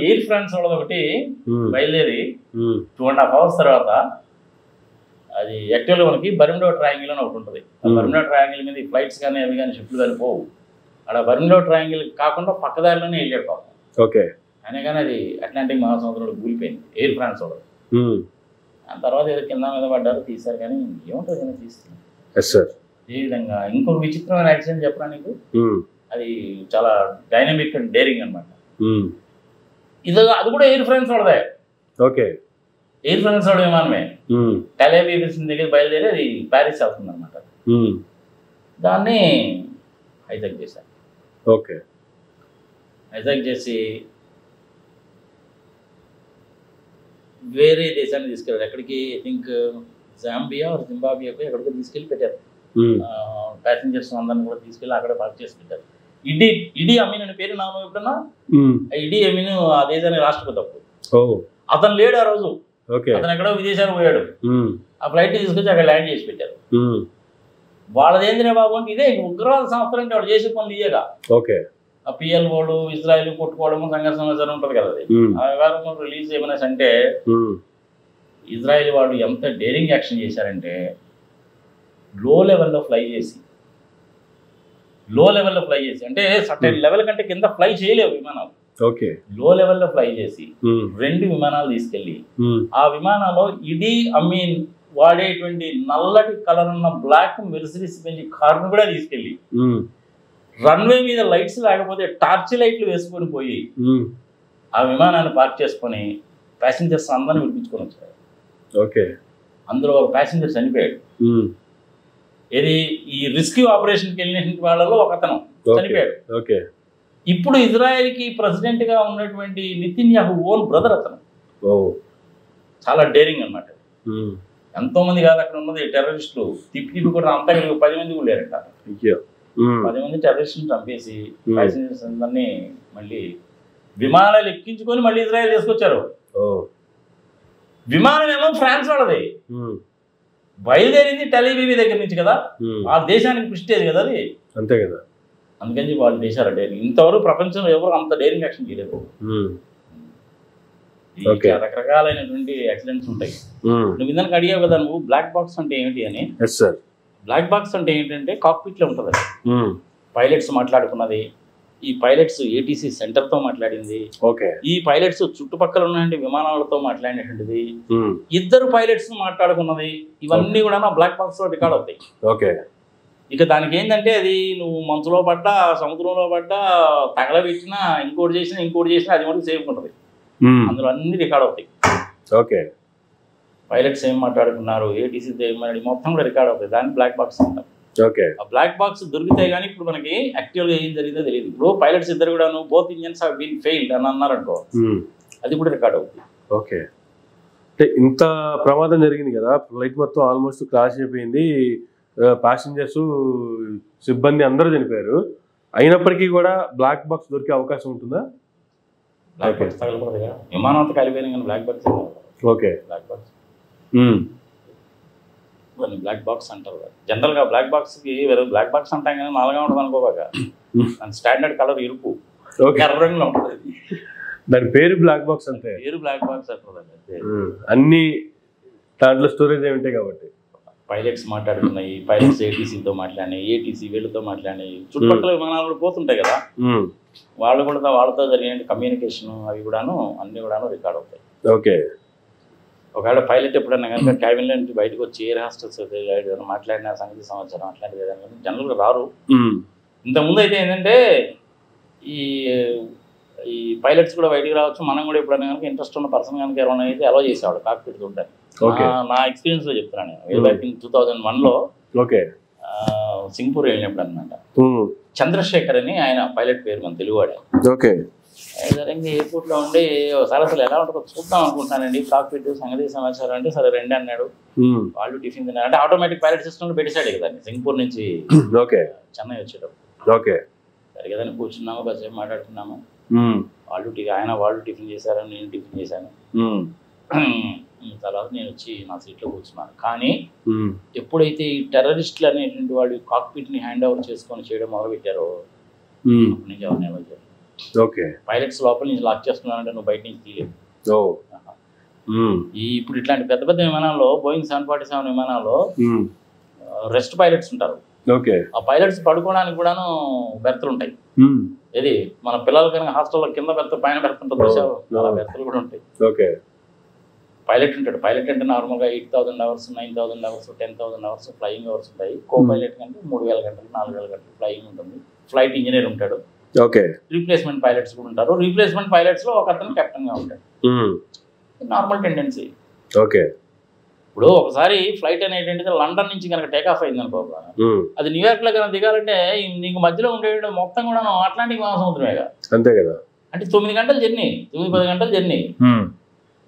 ఎయిర్ ఫ్రాన్స్ వాళ్ళది ఒకటి బయలుదేరి 2.5 hours తర్వాత అది యాక్చువల్గా మనకి బర్ముడా ట్రయాంగిల్ అని ఒకటి ఉంటుంది. బర్ముడా ట్రయాంగిల్ మీద ఫ్లైట్స్ కానీ అవి కానీ షిప్లు కానీ పోవు. అక్కడ బర్ముడా ట్రయాంగిల్ కాకుండా పక్కదారిలోనే వెళ్ళాడు పాపం. ఓకే. అయినా కానీ అది అట్లాంటిక్ మహాసముద్రంలో కూలిపోయింది ఎయిర్ ఫ్రాన్స్ వాళ్ళు. ఆ తర్వాత ఏదో కింద మీద పడ్డారు, తీశారు. కానీ ఏముంటుంది కానీ తీస్తున్నారు. ఈ విధంగా ఇంకొక విచిత్రమైన యాక్సిడెంట్ చెప్పరా నీకు, అది చాలా డైనమిక్ అండ్ డేరింగ్ అనమాట. అది కూడా ఎయిర్ ఫ్రాన్స్ వాళ్ళదే. ఓకే. ఎయిర్ ఫ్రాన్స్ వాడు విమానమే. టెలవీవ్ దగ్గర బయలుదేరి అది ప్యారిస్ వెళ్తుంది అనమాట. దాన్ని హైజాక్ చేశారు. ఓకే. హైజాక్ చేసి వేరే దేశాన్ని తీసుకెళ్ళారు. ఎక్కడికి, ఐ థింక్ జాంబియా ఆర్ జింబాబియాకు ఎక్కడికో తీసుకెళ్ళి పెట్టారు. ప్యాసింజర్స్ అందరిని కూడా తీసుకెళ్ళి అక్కడ పార్క్ చేసి పెట్టారు. ఇడి అమీన్ అనే పేరు నామం ఎప్పుడన్నా, ఇడి అమీన్ ఆ దేశానికి రాష్ట్రపతి అప్పుడు. అతను లేడు ఆ రోజు. అతను ఎక్కడో విదేశాలకు పోయాడు. ఆ ఫ్లైట్ తీసుకొచ్చి అక్కడ ల్యాండ్ చేసి పెట్టారు. వాళ్ళది ఏందిరే బాబు అంటే ఇదే ఉగ్రవాద సంస్థలు అంటే వాళ్ళు చేసే పనులు ఇయ్యగా. ఓకే. ఆ పిఎల్ఓలు ఇజ్రాయెల్ కొట్టుకోవడము సంఘర్షణ సమాచారం ఉంటుంది కదా, అది ఆ వ్యవహారం రిలీజ్ ఏమైనా అంటే ఇజ్రాయెల్ వాళ్ళు ఎంత డేరింగ్ యాక్షన్ చేశారంటే లో లెవెల్లో ఫ్లై చేసి అంటే సర్టెన్ లెవెల్ కంటే కింద ఫ్లై చేయలేవు విమానాలు. ఓకే. లో లెవెల్లో ఫ్లై చేసి 2 విమానాలు తీసుకెళ్ళి ఆ విమానంలో వాడేటువంటి నల్లటి కలర్ ఉన్న బ్లాక్ మెర్సిడీస్ బెంజ్ కార్ను కూడా తీసుకెళ్ళి రన్వే మీద లైట్స్ లేకపోతే టార్చ్ లైట్లు వేసుకొని పోయి ఆ విమానాన్ని పార్క్ చేసుకొని ప్యాసింజర్స్ అందరిని విడిపించుకొని వచ్చారు. ఓకే. అందులో ఒక ప్యాసింజర్ చనిపోయాడు. ఇది ఈ రెస్క్యూ ఆపరేషన్కి వెళ్ళిన వాళ్ళలో ఒక అతను చనిపోయాడు. ఓకే. ఇప్పుడు ఇజ్రాయెల్కి ప్రెసిడెంట్ గా ఉన్నటువంటి నెతన్యాహు ఓన్ బ్రదర్ అతను. చాలా డేరింగ్ అన్నమాట. ఎంతో మంది కాదు అక్కడ ఉన్నది టెర్రరిస్టులు, తిప్పి కూడా అంతా 10 మంది కూడా లేరట. 10 మంది టెర్రరిస్టులు చంపేసి ప్యాసింజర్స్ అందరినీ మళ్ళీ విమానాలు ఎక్కించుకొని మళ్ళీ ఇజ్రాయెల్ తీసుకొచ్చారు. విమానం ఏమో ఫ్రాన్స్ వాళ్ళది, బయలుదేరింది టెల్ అవీవ్ దగ్గర నుంచి కదా, ఆ దేశానికి ప్రిస్టేజ్ కదా అది. అంతే కదా. అందుకని వాళ్ళు చేశారు డేరింగ్. ఇంతవరకు ప్రపంచంలో ఎవరు అంత డేరింగ్ యాక్షన్ చేయలేదు. రకరకాలైనటువంటి యాక్సిడెంట్స్ ఉంటాయి. నువ్వు ఇందాక అడిగావు కదా నువ్వు బ్లాక్ బాక్స్ అంటే ఏమిటి అని. బ్లాక్ బాక్స్ అంటే ఏంటంటే కాక్పిట్ లో ఉంటుంది, పైలట్స్ మాట్లాడుకున్నది, ఈ పైలట్స్ ఏటీసీ సెంటర్ తో మాట్లాడింది, ఈ పైలట్స్ చుట్టుపక్కల ఉన్న విమానాలతో మాట్లాడినటువంటిది, 2 పైలట్స్ మాట్లాడుకున్నది, ఇవన్నీ కూడా బ్లాక్ బాక్స్ లో రికార్డ్ అవుతాయి. ఇక దానికి ఏంటంటే అది నువ్వు మంచులో పడ్డా సముద్రంలో పడ్డా తగలబెట్టినా ఇంకోటి చేసినా అది మనకు సేఫ్ ఉంటుంది. అందులో అన్ని రికార్డ్ అవుతాయి. ఓకే. పైలట్స్ ఏం మాట్లాడుకున్నారు, ఏటీసీ ఏం మొత్తం కూడా రికార్డ్ అవుతాయి. దాన్ని బ్లాక్ బాక్స్ అంటారు. ఓకే. ఆ బ్లాక్ బాక్స్ దొరికితే కానీ ఇప్పుడు మనకి యాక్చువల్గా ఏం జరిగిందో తెలియదు. ఇప్పుడు పైలట్స్ ఇద్దరు కూడా both engines have been failed అని అన్నారనుకో, అది కూడా రికార్డ్ అవుతుంది. ఓకే. అంటే ఇంత ప్రమాదం జరిగింది కదా, ఫ్లైట్ మొత్తం ఆల్మోస్ట్ క్రాష్ అయిపోయింది, ప్యాసింజర్స్ సిబ్బంది అందరూ చనిపోయారు, అయినప్పటికీ కూడా బ్లాక్ బాక్స్ దొరికే అవకాశం ఉంటుందా? బ్లాక్ బాక్స్ తగలకూడదు కదా, విమానం అంతా కలిపోయినా కానీ black box. Okay. Black box black box అంటారు జనరల్ గా. బ్లాక్ బాక్స్ కి బ్లాక్ బాక్స్ అంటాం కానీ నల్లగా ఉంటుంది అనుకోబాక, దాని స్టాండర్డ్ కలర్ ఎరుపు ఎర్ర రంగులో ఉంటుంది. దాని పేరు బ్లాక్ బాక్స్ అంతే, పేరు బ్లాక్ బాక్స్ అంటారు. అన్ని దాంట్లో స్టోరేజ్ ఏమి ఉంటాయి కాబట్టి. పైలట్స్ మాట్లాడుతున్నాయి, పైలట్స్ ఏటీసీతో మాట్లాడినాయి, ఏటీసీ వీళ్ళతో మాట్లాడినాయి, చుట్టుపక్కల విమానాలు పోతుంటాయి కదా, వాళ్ళు కూడా వాళ్ళతో జరిగిన కమ్యూనికేషన్ అవి కూడాను అన్ని కూడాను రికార్డ్ అవుతాయి. ఓకే. ఒకవేళ పైలట్ ఎప్పుడన్నా కనుక క్యాబిన్లో నుంచి బయటకు వచ్చి ఎయిర్ హాస్టల్స్ మాట్లాడిన సంగతి సమాచారం అట్లాంటిది ఏదైనా జనరల్గా రారు. ఇంతకుముందు అయితే ఏంటంటే ఈ పైలట్స్ కూడా బయటికి రావచ్చు, మనం కూడా ఎప్పుడైనా కనుక ఇంట్రెస్ట్ ఉన్న పర్సన్ కనుక ఎవరైనా అయితే అలో చేసేవాడు కాక్పిట్ చూడడానికి. నా ఎక్స్పీరియన్స్ లో చెప్తున్నాను నేను. బ్యాక్ ఇన్ 2001లో సింగపూర్ వెళ్ళినప్పుడు అనమాట. చంద్రశేఖర్ అని ఆయన పైలట్ పేరు, మన తెలుగువాడే. ఎయిర్పోర్ట్ లో ఉండి ఒకసారి అసలు ఎలా ఉంటుందో చూద్దాం అనుకుంటానండి, కాక్పిట్ సంగతి సమాచారం అంటే సరే రండి అన్నాడు. వాళ్ళు టిఫిన్ తిన్నారు అంటే ఆటోమేటిక్ పైలట్ సిస్టమ్ లో పెట్టేశాడు కదా సింగపూర్ నుంచి చెన్నై వచ్చేటప్పుడు. సరే కదా కూర్చున్నాము, కాసేపు మాట్లాడుకున్నాము. వాళ్ళు టిఫిన్ చేశారు, నేను టిఫిన్ చేశాను. తర్వాత నేను వచ్చి నా సీట్లో కూర్చున్నాను. కానీ ఎప్పుడైతే ఈ టెర్రరిస్టులు అనేటువంటి వాళ్ళు కాక్పిట్ ని హ్యాండ్ ఓవర్ చేసుకొని చేయడం మొదలుపెట్టారో అప్పటి నుంచి ఎవరిని ఎలా చేయాలి. పైలట్స్ లోపల నుంచి లాక్ చేస్తున్నారంటే నువ్వు బయట నుంచి తీయలేదు. ఇప్పుడు ఇట్లాంటి పెద్ద పెద్ద విమానాల్లో బోయింగ్ 747 విమానాల్లో రెస్ట్ పైలట్స్ ఉంటారు. ఆ పైలట్స్ పడుకోవడానికి కూడాను బెర్తలు ఉంటాయి. ఇది మన పిల్లలు కనుక హాస్టల్లో కింద బెర్త పైన బెర్త ఉంటుంది, అలా బెర్తలు కూడా ఉంటాయి. పైలట్ ఉంటాడు. పైలట్ అంటే నార్మల్గా 8,000 hours, 9,000 hours, 10,000 hours flying hours ఉంటాయి. కో పైలట్ కంటే 3,000 గంటలు 4,000 గంటలు ఫ్లయింగ్ ఉంటుంది. ఫ్లైట్ ఇంజనీర్ ఉంటాడు. రీప్లేస్మెంట్ పైలట్స్ కూడా ఉంటారు. రీప్లేస్మెంట్ పైలట్స్ లో ఒక అతను కెప్టెన్ గా ఉంటాడు. Normal tendency. ఇప్పుడు ఒకసారి ఫ్లైట్ అనేటువంటిది లండన్ నుంచి కనుక టేక్ ఆఫ్ అయింది అనుకో, అది న్యూయార్క్ లో కనుక దిగాలంటే నీకు మధ్యలో ఉండే మొత్తం కూడా అట్లాంటిక్ మహాసముద్రమేగా. అంతే కదా. అంటే 9 గంటల జర్నీ, 9-10 గంటల జర్నీ.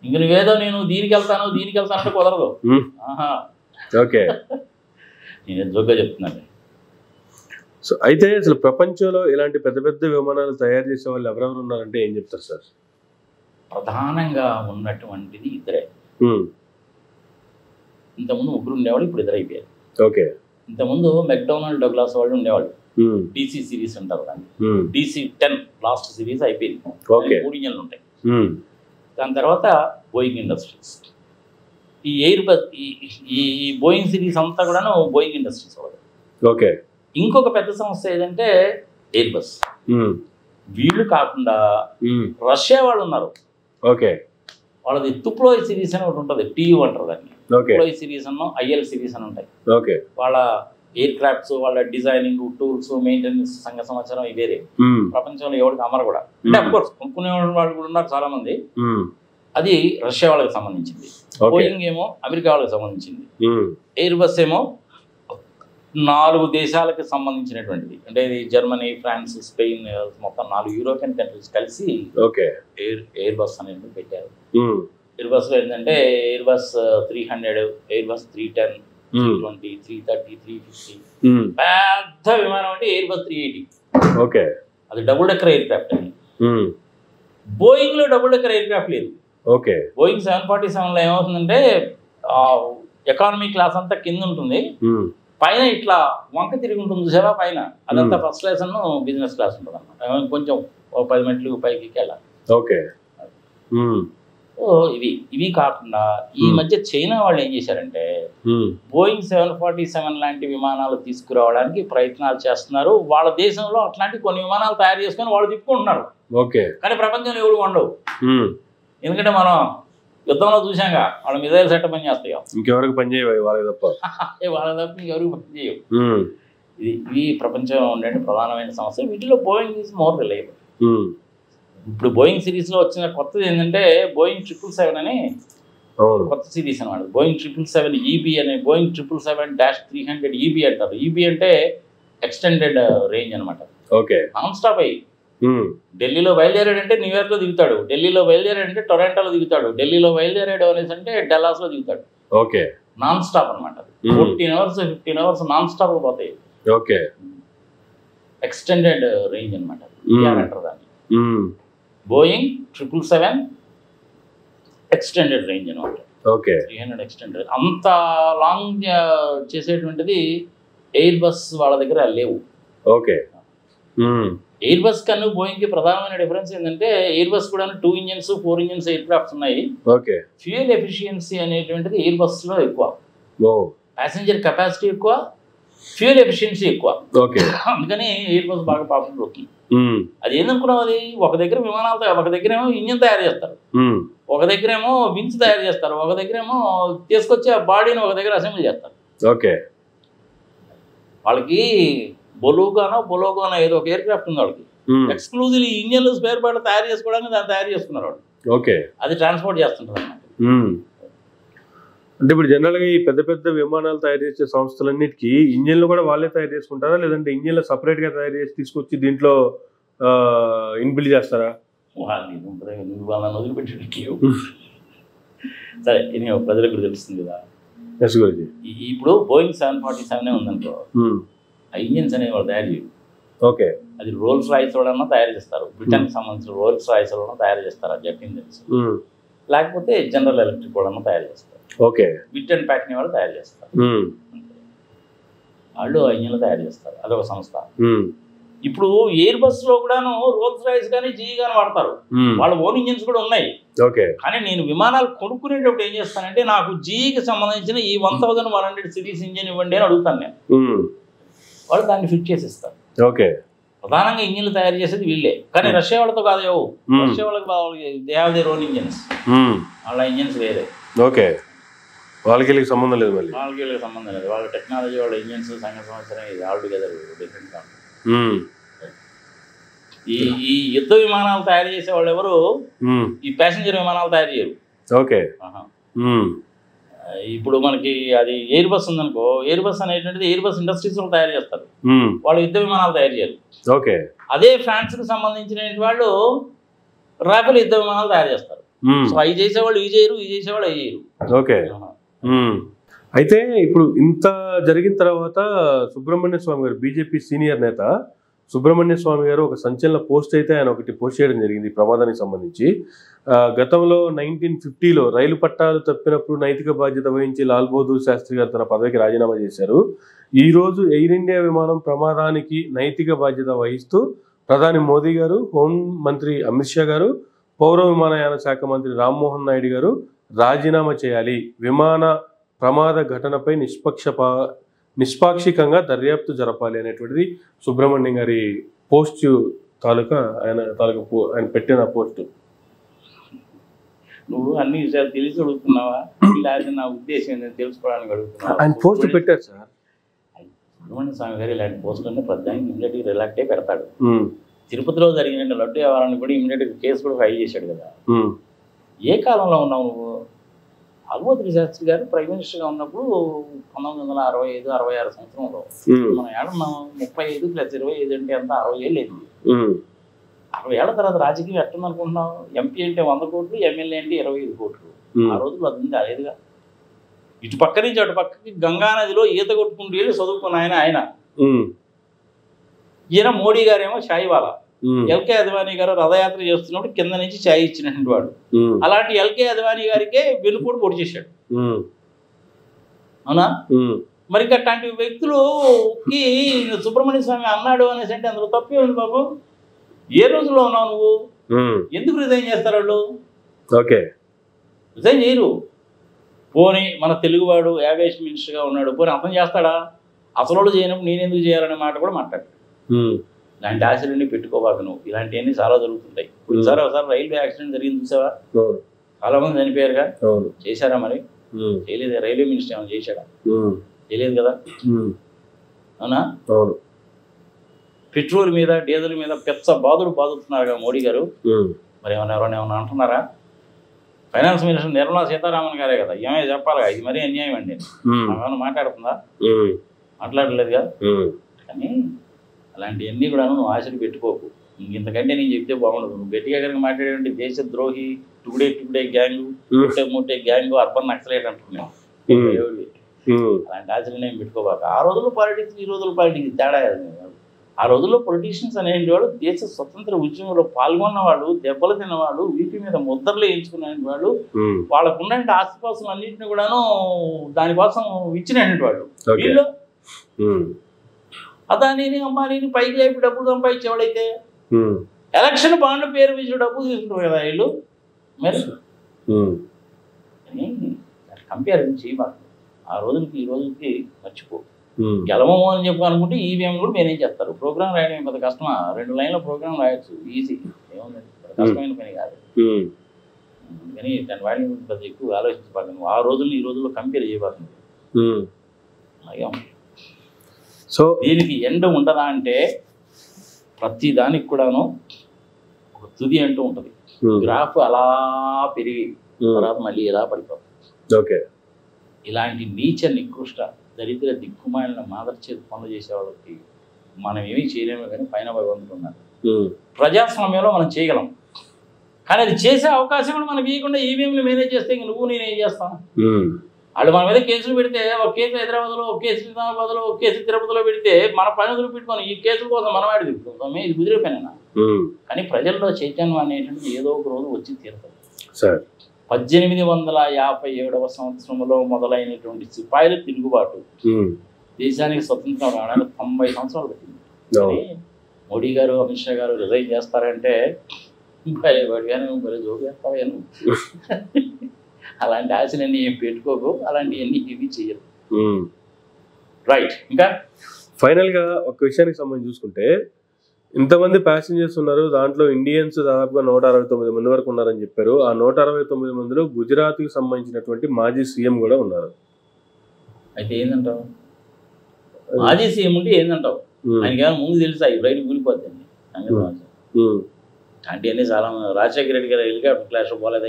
ఇంక నువ్వేదో నేను దీనికి వెళ్తానంటే కుదరదు. నేను జోగ్గా చెప్తున్నాను. సో అయితే అసలు ప్రపంచంలో ఇలాంటి పెద్ద పెద్ద విమానాలు తయారు చేసే వాళ్ళు ఎవరెవరు ఉన్నారంటే ఏం చెప్తారు సార్? ప్రధానంగా ఉన్నటువంటిది ఇద్దరే. ఇంతకుముందు ముగ్గురు ఉండేవాళ్ళు, ఇప్పుడు ఇద్దరు అయిపోయారు. ఓకే. ఇంతకుముందు మెక్డొనాల్డ్ డగ్లాస్ వాళ్ళు ఉండేవాళ్ళు, DC సిరీస్ అంటారు దాన్ని. DC-10 లాస్ట్ సిరీస్ అయిపోయింది. 3 ఇంజన్లు ఉంటాయి. దాని తర్వాత బోయింగ్ ఇండస్ట్రీస్. ఈ ఎయిర్ బస్ ఈ బోయింగ్ సిరీస్ అంతా కూడాను బోయింగ్ ఇండస్ట్రీస్ వాళ్ళు. ఓకే. ఇంకొక పెద్ద సమస్య ఏదంటే ఎయిర్ బస్. వీళ్ళు కాకుండా రష్యా వాళ్ళు ఉన్నారు. ఓకే. వాళ్ళది తుప్లోయ్ సిరీస్ అని ఒకటి ఉంటుంది, TU అంటారు దాన్ని. తుప్లోయ్ సిరీస్ అన్న IL సిరీస్ అని ఉంటాయి. ఓకే. వాళ్ళ ఎయిర్ క్రాఫ్ట్స్, వాళ్ళ డిజైనింగ్, టూల్స్, మెయింటెనెన్స్, సంఘ సమాచారం ఇవేరే. ప్రపంచంలో ఎవరికి అమరు కూడా. అంటే అఫ్కోర్స్ కొనుక్కునే వాళ్ళు కూడా ఉన్నారు చాలా మంది. అది రష్యా వాళ్ళకి సంబంధించింది. బోయింగ్ ఏమో అమెరికా వాళ్ళకి సంబంధించింది. ఎయిర్ బస్ ఏమో 4 దేశాలకు సంబంధించినటువంటిది. అంటే ఇది జర్మనీ, ఫ్రాన్స్, స్పెయిన్, మొత్తం 4 యూరోపియన్ కంట్రీస్ కలిసి ఎయిర్ బస్ అనేది పెట్టారు. ఎయిర్ బస్లో ఏంటంటే ఎయిర్ బస్ 300, ఎయిర్ బస్ 310, 320, 330, 350. పెద్ద విమానం అంటే ఎయిర్ బస్ 380. ఓకే. అది డబుల్ డెక్కర్ ఎయిర్ క్రాఫ్ట్ అని. బోయింగ్ లో డబుల్ డెక్కర్ ఎయిర్ క్రాఫ్ట్ లేదు. ఓకే. బోయింగ్ 747లో ఏమవుతుందంటే ఎకానమీ క్లాస్ అంతా కింద ఉంటుంది, పైన ఇట్లా వంక తిరిగి ఉంటుంది సేవ పైన. అదంతా ఫస్ట్ క్లాస్ అన్న బిజినెస్ క్లాస్ ఉంటుంది అన్నమాట. కొంచెం 10 మెట్లు పైకి వెళ్ళాలి. ఓకే. ఇవి కాకుండా ఈ మధ్య చైనా వాళ్ళు ఏం చేశారంటే బోయింగ్ 747 లాంటి విమానాలు తీసుకురావడానికి ప్రయత్నాలు చేస్తున్నారు. వాళ్ళ దేశంలో అట్లాంటి కొన్ని విమానాలు తయారు చేసుకొని వాళ్ళు తిప్పుకుంటున్నారు. ఓకే. కానీ ప్రపంచంలో ఎవరు ఉండవు. ఎందుకంటే మనం యుద్ధంలో చూసాంగా వాళ్ళ మిజైల్ సెట్ పని చేస్తాయో, ఇంకెవరికి పని చేయవు వాళ్ళకి తప్ప ఇంకెవరికి పని చేయవు. ఇది ప్రపంచంలో ఉండే ప్రధానమైన సమస్య. వీటిలో బోయింగ్ ఈజ్ మోర్ రిలయబుల్. ఇప్పుడు బోయింగ్ సిరీస్లో వచ్చిన కొత్తది ఏంటంటే బోయింగ్ 777 అని కొత్త సిరీస్ అనమాట. బోయింగ్ 777 EB అనే బోయింగ్ 777-300 EB అంటారు. EB అంటే ఎక్స్టెండెడ్ రేంజ్ అనమాట. ఓకే. నాన్ స్టాప్ అయ్యి ఢిల్లీలో బయలుదేరాడంటే న్యూయార్క్లో దిగుతాడు, ఢిల్లీలో బయలుదేరాడంటే టొరాంటోలో దిగుతాడు, ఢిల్లీలో బయలుదేరాడు అనేసి అంటే డల్లాస్లో దిగుతాడు. ఓకే. నాన్ స్టాప్ అనమాట. 14 hours 15 hours నాన్ స్టాప్ పోతాయి. ఓకే. ఎక్స్టెండెడ్ రేంజ్ అనమాట అంటారు దాన్ని. బోయింగ్ 777 ఎక్స్టెండెడ్ రేంజ్ అనమాట. ఓకే. 300 ఎక్స్టెండెడ్. అంత లాంగ్ చేసేటువంటిది ఎయిర్ బస్ వాళ్ళ దగ్గర లేవు. ఓకే. ఎయిర్ బస్ కన్నా బోయింగ్కి ప్రధానమైన డిఫరెన్స్ ఏంటంటే ఎయిర్ బస్ కూడా 2 ఇంజన్స్ 4 ఇంజన్స్ ఎయిర్ క్రాఫ్ట్స్ ఉన్నాయి. ఓకే. ఫ్యూయల్ ఎఫిషియన్సీ అనేటువంటిది ఎయిర్ బస్లో ఎక్కువ, ప్యాసింజర్ కెపాసిటీ ఎక్కువ, ఫ్యూయల్ ఎఫిషియన్సీ ఎక్కువ. ఓకే. అందుకని ఎయిర్ బస్ బాగా పాపులర్ అవుతుంది. అది ఏందనుకున్నావు, అది ఒక దగ్గర విమానాలు, ఒక దగ్గర ఏమో ఇంజన్ తయారు చేస్తారు, ఒక దగ్గర ఏమో వింగ్స్ తయారు చేస్తారు, ఒక దగ్గర ఏమో తీసుకొచ్చి ఆ బాడీని ఒక దగ్గర అసెంబ్లీ చేస్తారు. ఓకే. వాళ్ళకి బొలోగానో ఏదో ఒక ఎయిర్ క్రాఫ్ట్ ఉంది వాళ్ళకి. ఎక్స్క్లూజివ్లీ ఇంజన్లు స్పేర్ పార్ట్లు తయారు చేసుకోవడానికి దాన్ని తయారు చేసుకున్నారు వాళ్ళు. ఓకే. అది ట్రాన్స్పోర్ట్ చేస్తుంటారు అన్నమాట. అంటే ఇప్పుడు జనరల్గా ఈ పెద్ద పెద్ద విమానాలు తయారు చేసే సంస్థలన్నిటికీ ఇంజిన్లు కూడా వాళ్ళే తయారు చేసుకుంటారా, లేదంటే ఇంజిన్లు సపరేట్గా తయారు చేసి తీసుకొచ్చి దీంట్లో ఇన్బిల్డ్ చేస్తారా? వాళ్ళని వదిలిపెట్టి సరే ఇది ప్రజలకు తెలుస్తుంది కదా. ఇప్పుడు బోయింగ్ 747 ఉందనుకో, ఆ ఇంజిన్స్ అనేవి వాళ్ళు తయారు చేయరు. ఓకే. అది రోల్స్ రాయిస్ వాళ్ళన్నా తయారు చేస్తారు, బ్రిటన్కి సంబంధించిన రోల్స్ రాయిస్ వాళ్ళన్నా తయారు చేస్తారు ఆ జెట్ ఇంజిన్స్, లేకపోతే జనరల్ ఎలక్ట్రిక్ వాళ్ళన్నా తయారు చేస్తారు. ఓకే. విట్ అండ్ ప్యాట్ని వాళ్ళు తయారు చేస్తారు, వాళ్ళు ఇంజిన్లు తయారు చేస్తారు, అదొక సంస్థ. ఇప్పుడు ఎయిర్ బస్ లో కూడాను రోల్స్ రాయిస్ కానీ GE కానీ వాడతారు, వాళ్ళ ఓన్ ఇంజిన్స్ కూడా ఉన్నాయి. కానీ నేను విమానాలు కొనుక్కునేటప్పుడు ఏం చేస్తానంటే నాకు GEకి సంబంధించిన ఈ 1100 సిరీస్ ఇంజిన్ ఇవ్వండి అని అడుగుతాను నేను. వాళ్ళు దాన్ని ఫిట్ చేసి ఇస్తారు. ఓకే. ప్రధానంగా ఇంజిన్లు తయారు చేసేది వీళ్ళే, కానీ రష్యా వాళ్ళతో కాదు. రష్యా వాళ్ళకి they have their own engines, వాళ్ళ ఇంజిన్స్ వేరే. ఓకే. వాళ్ళకి సంబంధం లేదు, మళ్ళీ వాళ్ళకి సంబంధం లేదు. వాళ్ళ టెక్నాలజీ, వాళ్ళ ఇంజిన్స్, సంఘ సంవత్సరం ఇది ఆల్ టుగెదర్ డిఫరెంట్ గా. ఈ యుద్ధ విమానాలు తయారు చేసే వాళ్ళు ఎవరు ఈ ప్యాసింజర్ విమానాలు తయారు చేయరు. ఓకే. ఇప్పుడు మనకి అది ఎయిర్ బస్ ఉందనుకో, ఎయిర్ బస్ అనేటువంటిది ఎయిర్ బస్ ఇండస్ట్రీస్ వాళ్ళు తయారు చేస్తారు, వాళ్ళు యుద్ధ విమానాలు తయారు చేయరు. ఓకే. అదే ఫ్రాన్స్ కు సంబంధించిన వాళ్ళు రాఫెల్ యుద్ధ విమానాలు తయారు చేస్తారు. సో అవి చేసేవాళ్ళు ఇవి చేయరు, ఇవి చేసేవాళ్ళు అవి చేయరు. ఓకే. అయితే ఇప్పుడు ఇంత జరిగిన తర్వాత సుబ్రహ్మణ్య స్వామి గారు, బీజేపీ సీనియర్ నేత, సుబ్రహ్మణ్య స్వామి గారు ఒక సంచలన పోస్ట్ అయితే ఆయన ఒకటి పోస్ట్ చేయడం జరిగింది ఈ ప్రమాదానికి సంబంధించి. గతంలో 1950లో రైలు పట్టాలు తప్పినప్పుడు నైతిక బాధ్యత వహించి లాల్ బహదూర్ శాస్త్రి గారు తన పదవికి రాజీనామా చేశారు. ఈ రోజు ఎయిర్ ఇండియా విమానం ప్రమాదానికి నైతిక బాధ్యత వహిస్తూ ప్రధాని మోదీ గారు, హోం మంత్రి అమిత్ షా గారు, పౌర విమానయాన శాఖ మంత్రి రామ్మోహన్ నాయుడు గారు రాజీనామా చేయాలి, విమాన ప్రమాద ఘటనపై నిష్పాక్షికంగా దర్యాప్తు జరపాలి అనేటువంటిది సుబ్రహ్మణ్యం గారి పోస్ట్ తాలూకా ఆయన పెట్టిన పోస్ట్. నువ్వు అన్ని విషయాలు తెలిసి అడుగుతున్నావా లేదా నా ఉద్దేశం ఏంటని తెలుసుకోవడానికి అడుగుతున్నావా? ఆయన పోస్ట్ పెట్టారు సార్. సుబ్రహ్మణ్య స్వామి గారు ఇలాంటి పోస్టులన్నీ ప్రధానికి ఇమ్మీడియట్గా రిలాక్టే పెడతాడు. తిరుపతిలో జరిగిన లడ్డు వ్యవహారాన్ని కూడా ఇమ్మీడియట్గా కేసు కూడా ఫైల్ చేశాడు కదా. ఏ కాలంలో ఉన్నావు నువ్వు? లాల్ శాస్త్రి గారు ప్రైమ్ మినిస్టర్గా ఉన్నప్పుడు 1965-66 సంవత్సరంలో మనం ఏడున్నాం 35 + 25 అంటే అంత 60 ఏళ్ళు అయింది. 60 ఏళ్ల తర్వాత రాజకీయం ఎట్టుంది అనుకుంటున్నావు? ఎంపీ అంటే 100 కోట్లు, ఎమ్మెల్యే అంటే 25 కోట్లు. ఆ రోజుల్లో అది ఉంది అదేదిగా. ఇటు పక్క నుంచి అటు పక్కకి గంగానదిలో ఈత కొట్టుకుంటూ వెళ్ళి చదువుకున్న ఆయన. ఈయన మోడీ గారేమో ఛాయ్ వాలా. ఎల్కే అద్వానీ గారు రథయాత్ర చేస్తున్నప్పుడు కింద నుంచి ఛాయ్ ఇచ్చినటువంటి వాడు. అలాంటి ఎల్కే అద్వానీ గారికే వెలుపూడి పొడి చేశాడు. అవునా? మరి అట్లాంటి వ్యక్తులుకి సుబ్రహ్మణ్య స్వామి అన్నాడు అనేసి అంటే అందులో తప్పే ఉంది బాబు. ఏ రోజుల్లో ఉన్నావు నువ్వు? ఎందుకు రిజైన్ చేస్తారు వాళ్ళు? రిజైన్ చేయరు. పోనీ మన తెలుగువాడు యావియేషన్ మినిస్టర్గా ఉన్నాడు, పోనీ అర్థం చేస్తాడా? అసలు వాళ్ళు చేయనప్పుడు నేనెందుకు చేయాలనే మాట కూడా మాట్లాడు. ఇలాంటి ఆశలన్నీ పెట్టుకోవాలి నువ్వు. ఇలాంటివన్నీ చాలా జరుగుతుంటాయి. ఒకసారి రైల్వే యాక్సిడెంట్ జరిగింది చూసావా? చాలా మంది చనిపోయారుగా. చేశారా? మరి చేయలేదు. రైల్వే మినిస్టర్ ఏమైనా చేశాడా? చేయలేదు కదా. అవునా? పెట్రోల్ మీద డీజిల్ మీద పెద్ద బాధుతున్నారు కదా మోడీ గారు. మరి ఎవరైనా అంటున్నారా? ఫైనాన్స్ మినిస్టర్ నిర్మలా సీతారామన్ గారే కదా. ఏమైనా చెప్పాలిగా, ఇది మరీ అన్యాయం అండి. ఏమైనా మాట్లాడుతుందా? మాట్లాడలేదుగా. కానీ అలాంటివన్నీ కూడా నువ్వు ఆశలు పెట్టుకోకు. ఇంతకంటే నేను చెప్తే బాగుండదు. నువ్వు గట్టిగా కనుక మాట్లాడేటువంటి దేశద్రోహి, టుడే గ్యాంగు, మూటే గ్యాంగు, అర్బన్ నక్సలైట్ అంటున్నావు. అలాంటి ఆశలు నేను పెట్టుకోబాక. ఆ రోజుల్లో పాలిటిక్స్ ఈ రోజుల్లో పాలిటిక్స్ తేడా. ఆ రోజుల్లో పొలిటీషియన్స్ అనేవాళ్ళు దేశ స్వతంత్ర ఉద్యమంలో పాల్గొన్న వాళ్ళు, దెబ్బలు తిన్నవాళ్ళు, వీటి మీద ముద్రలు వేయించుకునే వాళ్ళు, వాళ్ళకు ఉన్న ఆస్తిపాస్తులు అన్నింటినీ కూడాను దానికోసం ఇచ్చినటువంటి వాళ్ళు. వీళ్ళు అదానీని అంబానీని పైకి లేపి డబ్బులు సంపాదించేవాళ్ళైతే ఎలక్షన్ బాండ్ల పేరు మీద డబ్బులు తీసుకుంటారు కదా వీళ్ళు. మరి కంపేర్ చేయబాకు. ఆ రోజులకి ఈ రోజులకి మర్చిపో. గెలవము అని చెప్పి అనుకుంటే ఈవీఎం కూడా మేనేజ్ చేస్తారు. ప్రోగ్రామ్ రాయడం పెద్ద కష్టమా? 2 లైన్ల ప్రోగ్రామ్ రాయొచ్చు, ఈజీ. ఏముందండి, కష్టమైన పని కాదు. కానీ దాని వాడిని పెద్ద ఎక్కువ ఆలోచించబాకండి. ఆ రోజుల్లో ఈ రోజుల్లో కంపేర్ చేయబాకండి. అలాగే సో దీనికి ఎండ ఉండదా అంటే ప్రతి దానికి కూడాను ఒక తుది అంటూ ఉంటుంది. గ్రాఫ్ అలా పెరిగి తర్వాత మళ్ళీ ఎలా పడిపోతుంది. ఇలాంటి నీచ నికృష్ట దరిద్ర దిక్కుమాలిన మాదర్చేతి పనులు చేసే వాళ్ళకి మనం ఏమీ చేయలేము. కానీ పైన భగవంతుడు ఉన్నారు. ప్రజాస్వామ్యంలో మనం చేయగలం, కానీ అది చేసే అవకాశం కూడా మనకి ఇవ్వకుండా ఈవీఎంలు మేనేజ్ చేస్తే ఇంక నువ్వు నేనేం చేస్తాను? వాళ్ళు మన మీద కేసులు పెడితే, ఒక కేసు హైదరాబాద్లో, ఒక కేసు నిజామాబాద్లో, ఒక కేసు తిరుపతిలో పెడితే మన పనులు పెట్టుకొని ఈ కేసుల కోసం మనం ఆడి తిరుగుతామే. ఇది కుదిరిపోయినా. కానీ ప్రజల్లో చైతన్యం అనేటువంటిది ఏదో ఒక రోజు వచ్చి తీరుతుంది. 1857వ సంవత్సరంలో మొదలైనటువంటి సిపాయిల తిరుగుబాటు దేశానికి స్వతంత్రం రావడానికి 90 సంవత్సరాలు పట్టింది. కానీ మోడీ గారు, అమిత్ షా గారు రిజైన్ చేస్తారంటే భలే జోగు చేస్తాను. అలాంటి ఆశలన్నీ ఏం పెట్టుకోకు, అలాంటివన్నీ ఏమీ చేయరు. రైట్. ఇంకా ఫైనల్గా ఒక విషయానికి సంబంధించి చూసుకుంటే, ఇంతమంది ప్యాసింజర్స్ ఉన్నారు, దాంట్లో ఇండియన్స్ దాదాపుగా 169 మంది వరకు ఉన్నారని చెప్పారు. ఆ 169 మందిలో గుజరాత్కి సంబంధించినటువంటి మాజీ సీఎం కూడా ఉన్నారు. అయితే ఏంటంటావు? మాజీ సీఎం ఉంటే ఏంటంటావు? ఆయనకి ఏమైనా ముందు తెలుసా ఈ రైలు కూలిపోతుంది? అలాంటివన్నీ చాలా రాజశేఖర రెడ్డి గారు హెలికాప్టర్ క్లాష్ పోలేదా?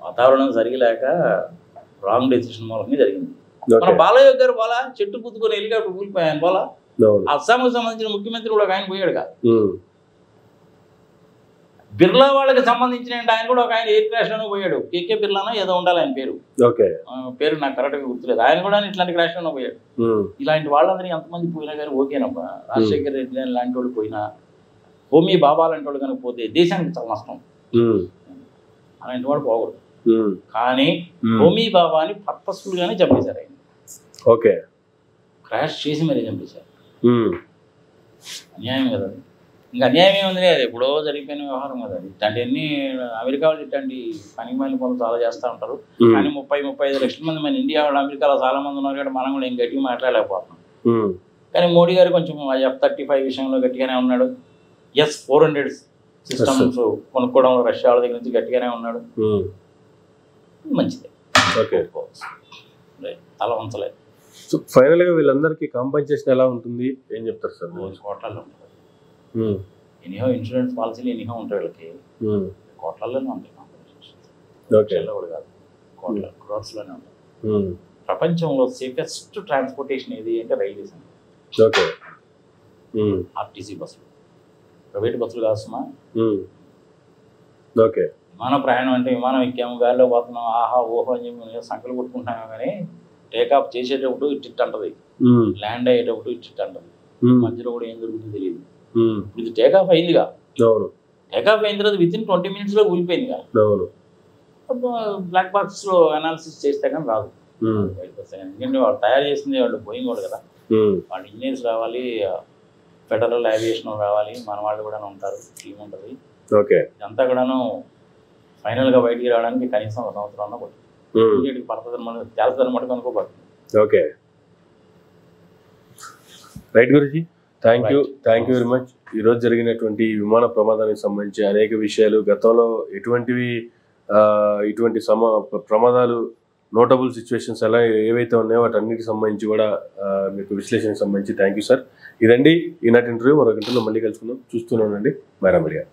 వాతావరణం సరిగలేక రాంగ్ డెసిషన్ మూలంగా జరిగింది. మన బాలయ్య గారు పోలా, చెట్టు పుత్తుకొని హెలికాప్టర్ కూలిపోయాను పోలా. అస్సాంకు సంబంధించిన ముఖ్యమంత్రి కూడా ఆయన పోయాడు కాదు. బిర్లా వాళ్ళకి సంబంధించిన ఆయన కూడా ఒక ఆయన ఎయిర్ క్రాష్లోనే పోయాడు. కేకే బిర్లానో ఏదో ఉండాలి ఆయన పేరు. ఓకే, పేరు నాకు కరెక్ట్గా గుర్తులేదు. ఆయన కూడా ఇట్లాంటి క్రాష్లోనే పోయాడు. ఇలాంటి వాళ్ళందరూ ఎంతమంది పోయినా కానీ ఓకేనమ్మా. రాజశేఖర్ రెడ్డి లాంటి వాళ్ళు పోయినా, హోమీ బాబా లాంటి వాళ్ళు కనుక పోతే దేశానికి చాలా నష్టం. అలాంటి వాడు పోకూడదు. కానీ హోమీ బాబాని పర్పస్ఫుల్గానే చంపేశారు ఆయన. ఓకే, క్రాష్ చేసి మరీ చంపేశారు. అన్యాయం కదా. ఇంకా అన్యాయం ఏముంది, అది ఎప్పుడో జరిగిపోయిన వ్యవహారం కదా. ఇట్లాంటివన్నీ అమెరికా వాళ్ళు ఇట్లాంటి పనికి మాలిన పనులు చాలా చేస్తూ ఉంటారు. కానీ 30-35 లక్షల మంది మన ఇండియా వాళ్ళు అమెరికాలో చాలా మంది ఉన్నారు కాబట్టి మనం కూడా ఏం గట్టిగా మాట్లాడలేకపోతున్నాం. కానీ మోడీ గారు కొంచెం F-35 విషయంలో గట్టిగానే ఉన్నాడు. S-400 సిస్టమ్స్ కొనుక్కోవడంలో రష్యా వాళ్ళ దగ్గర నుంచి గట్టిగానే ఉన్నాడు. మంచిదే, తల వంచలేదు. సో ఫైనల్ గా వీళ్ళందరికీ కాంపెన్సేషన్ ఎలా ఉంటుంది, ఏం చెప్తారు సార్? కోట్లలో ఉంటుంది. ఎనీహో ఇన్సూరెన్స్ పాలసీలు ఎనీహో ఉంటాయి వీళ్ళకి. కోట్లలోనే ఉంటాయి కాంపెన్సేషన్ కూడా కాదు, క్రోర్స్లోనే ఉంటాయి. ప్రపంచంలో సేఫెస్ట్ ట్రాన్స్పోర్టేషన్ ఏది అంటే రైల్వేస్ అండి. ఓకే, ఆర్టీసీ బస్సులు, ప్రైవేట్ బస్సులు కాస్తున్నా. ఓకే, విమాన ప్రయాణం అంటే విమానం ఎక్కాము, గాలిలో పోతున్నాం, ఆహా ఓహో అని చెప్పి సంకలు కొట్టుకుంటున్నాము. కానీ టేకాఫ్ చేసేటప్పుడు ఇట్టిట్ అంటది, ల్యాండ్ అయ్యేటప్పుడు ఇట్టిట్ అంటది. మధ్యలో కూడా ఏం జరుగుతుందో తెలియదు. ఇప్పుడు ఇది టేకాఫ్ అయిందిగా, టేకాఫ్ అయిన తర్వాత విత్ ఇన్ 20 minutes లో ఊలిపోయిందిగా. బ్లాక్ బాక్స్ లో అనాలిసిస్ చేస్తే కానీ రాదు. ఎందుకంటే వాళ్ళు తయారు చేసింది వాళ్ళు బోయింగ్ వాళ్ళు కదా, వాళ్ళు ఇంజనీర్స్ రావాలి, ఫెడరల్ ఏవియేషన్ రావాలి, మన వాళ్ళు కూడా ఉంటారు, టీం ఉంటుంది. ఇదంతా కూడాను ఫైనల్గా బయటికి రావడానికి కనీసం 1 సంవత్సరం పడుతుంది. పడుతుంది మనం తేలుతుందని మటుకు అనుకోబడుతుంది. Okay, right Guruji, thank you very much. ఈరోజు జరిగినటువంటి విమాన ప్రమాదానికి సంబంధించి అనేక విషయాలు, గతంలో ఇటువంటి ప్రమాదాలు, నోటబుల్ సిచ్యువేషన్స్ ఎలా ఏవైతే ఉన్నాయో వాటన్నిటికి సంబంధించి కూడా మీకు విశ్లేషణకు సంబంధించి థ్యాంక్ యూ సార్. ఇదండి ఈనాటి ఇంటర్వ్యూ. మరో గంటలో మళ్ళీ కలుసుకుందాం. చూస్తూనే ఉండండి మైరా మీడియా.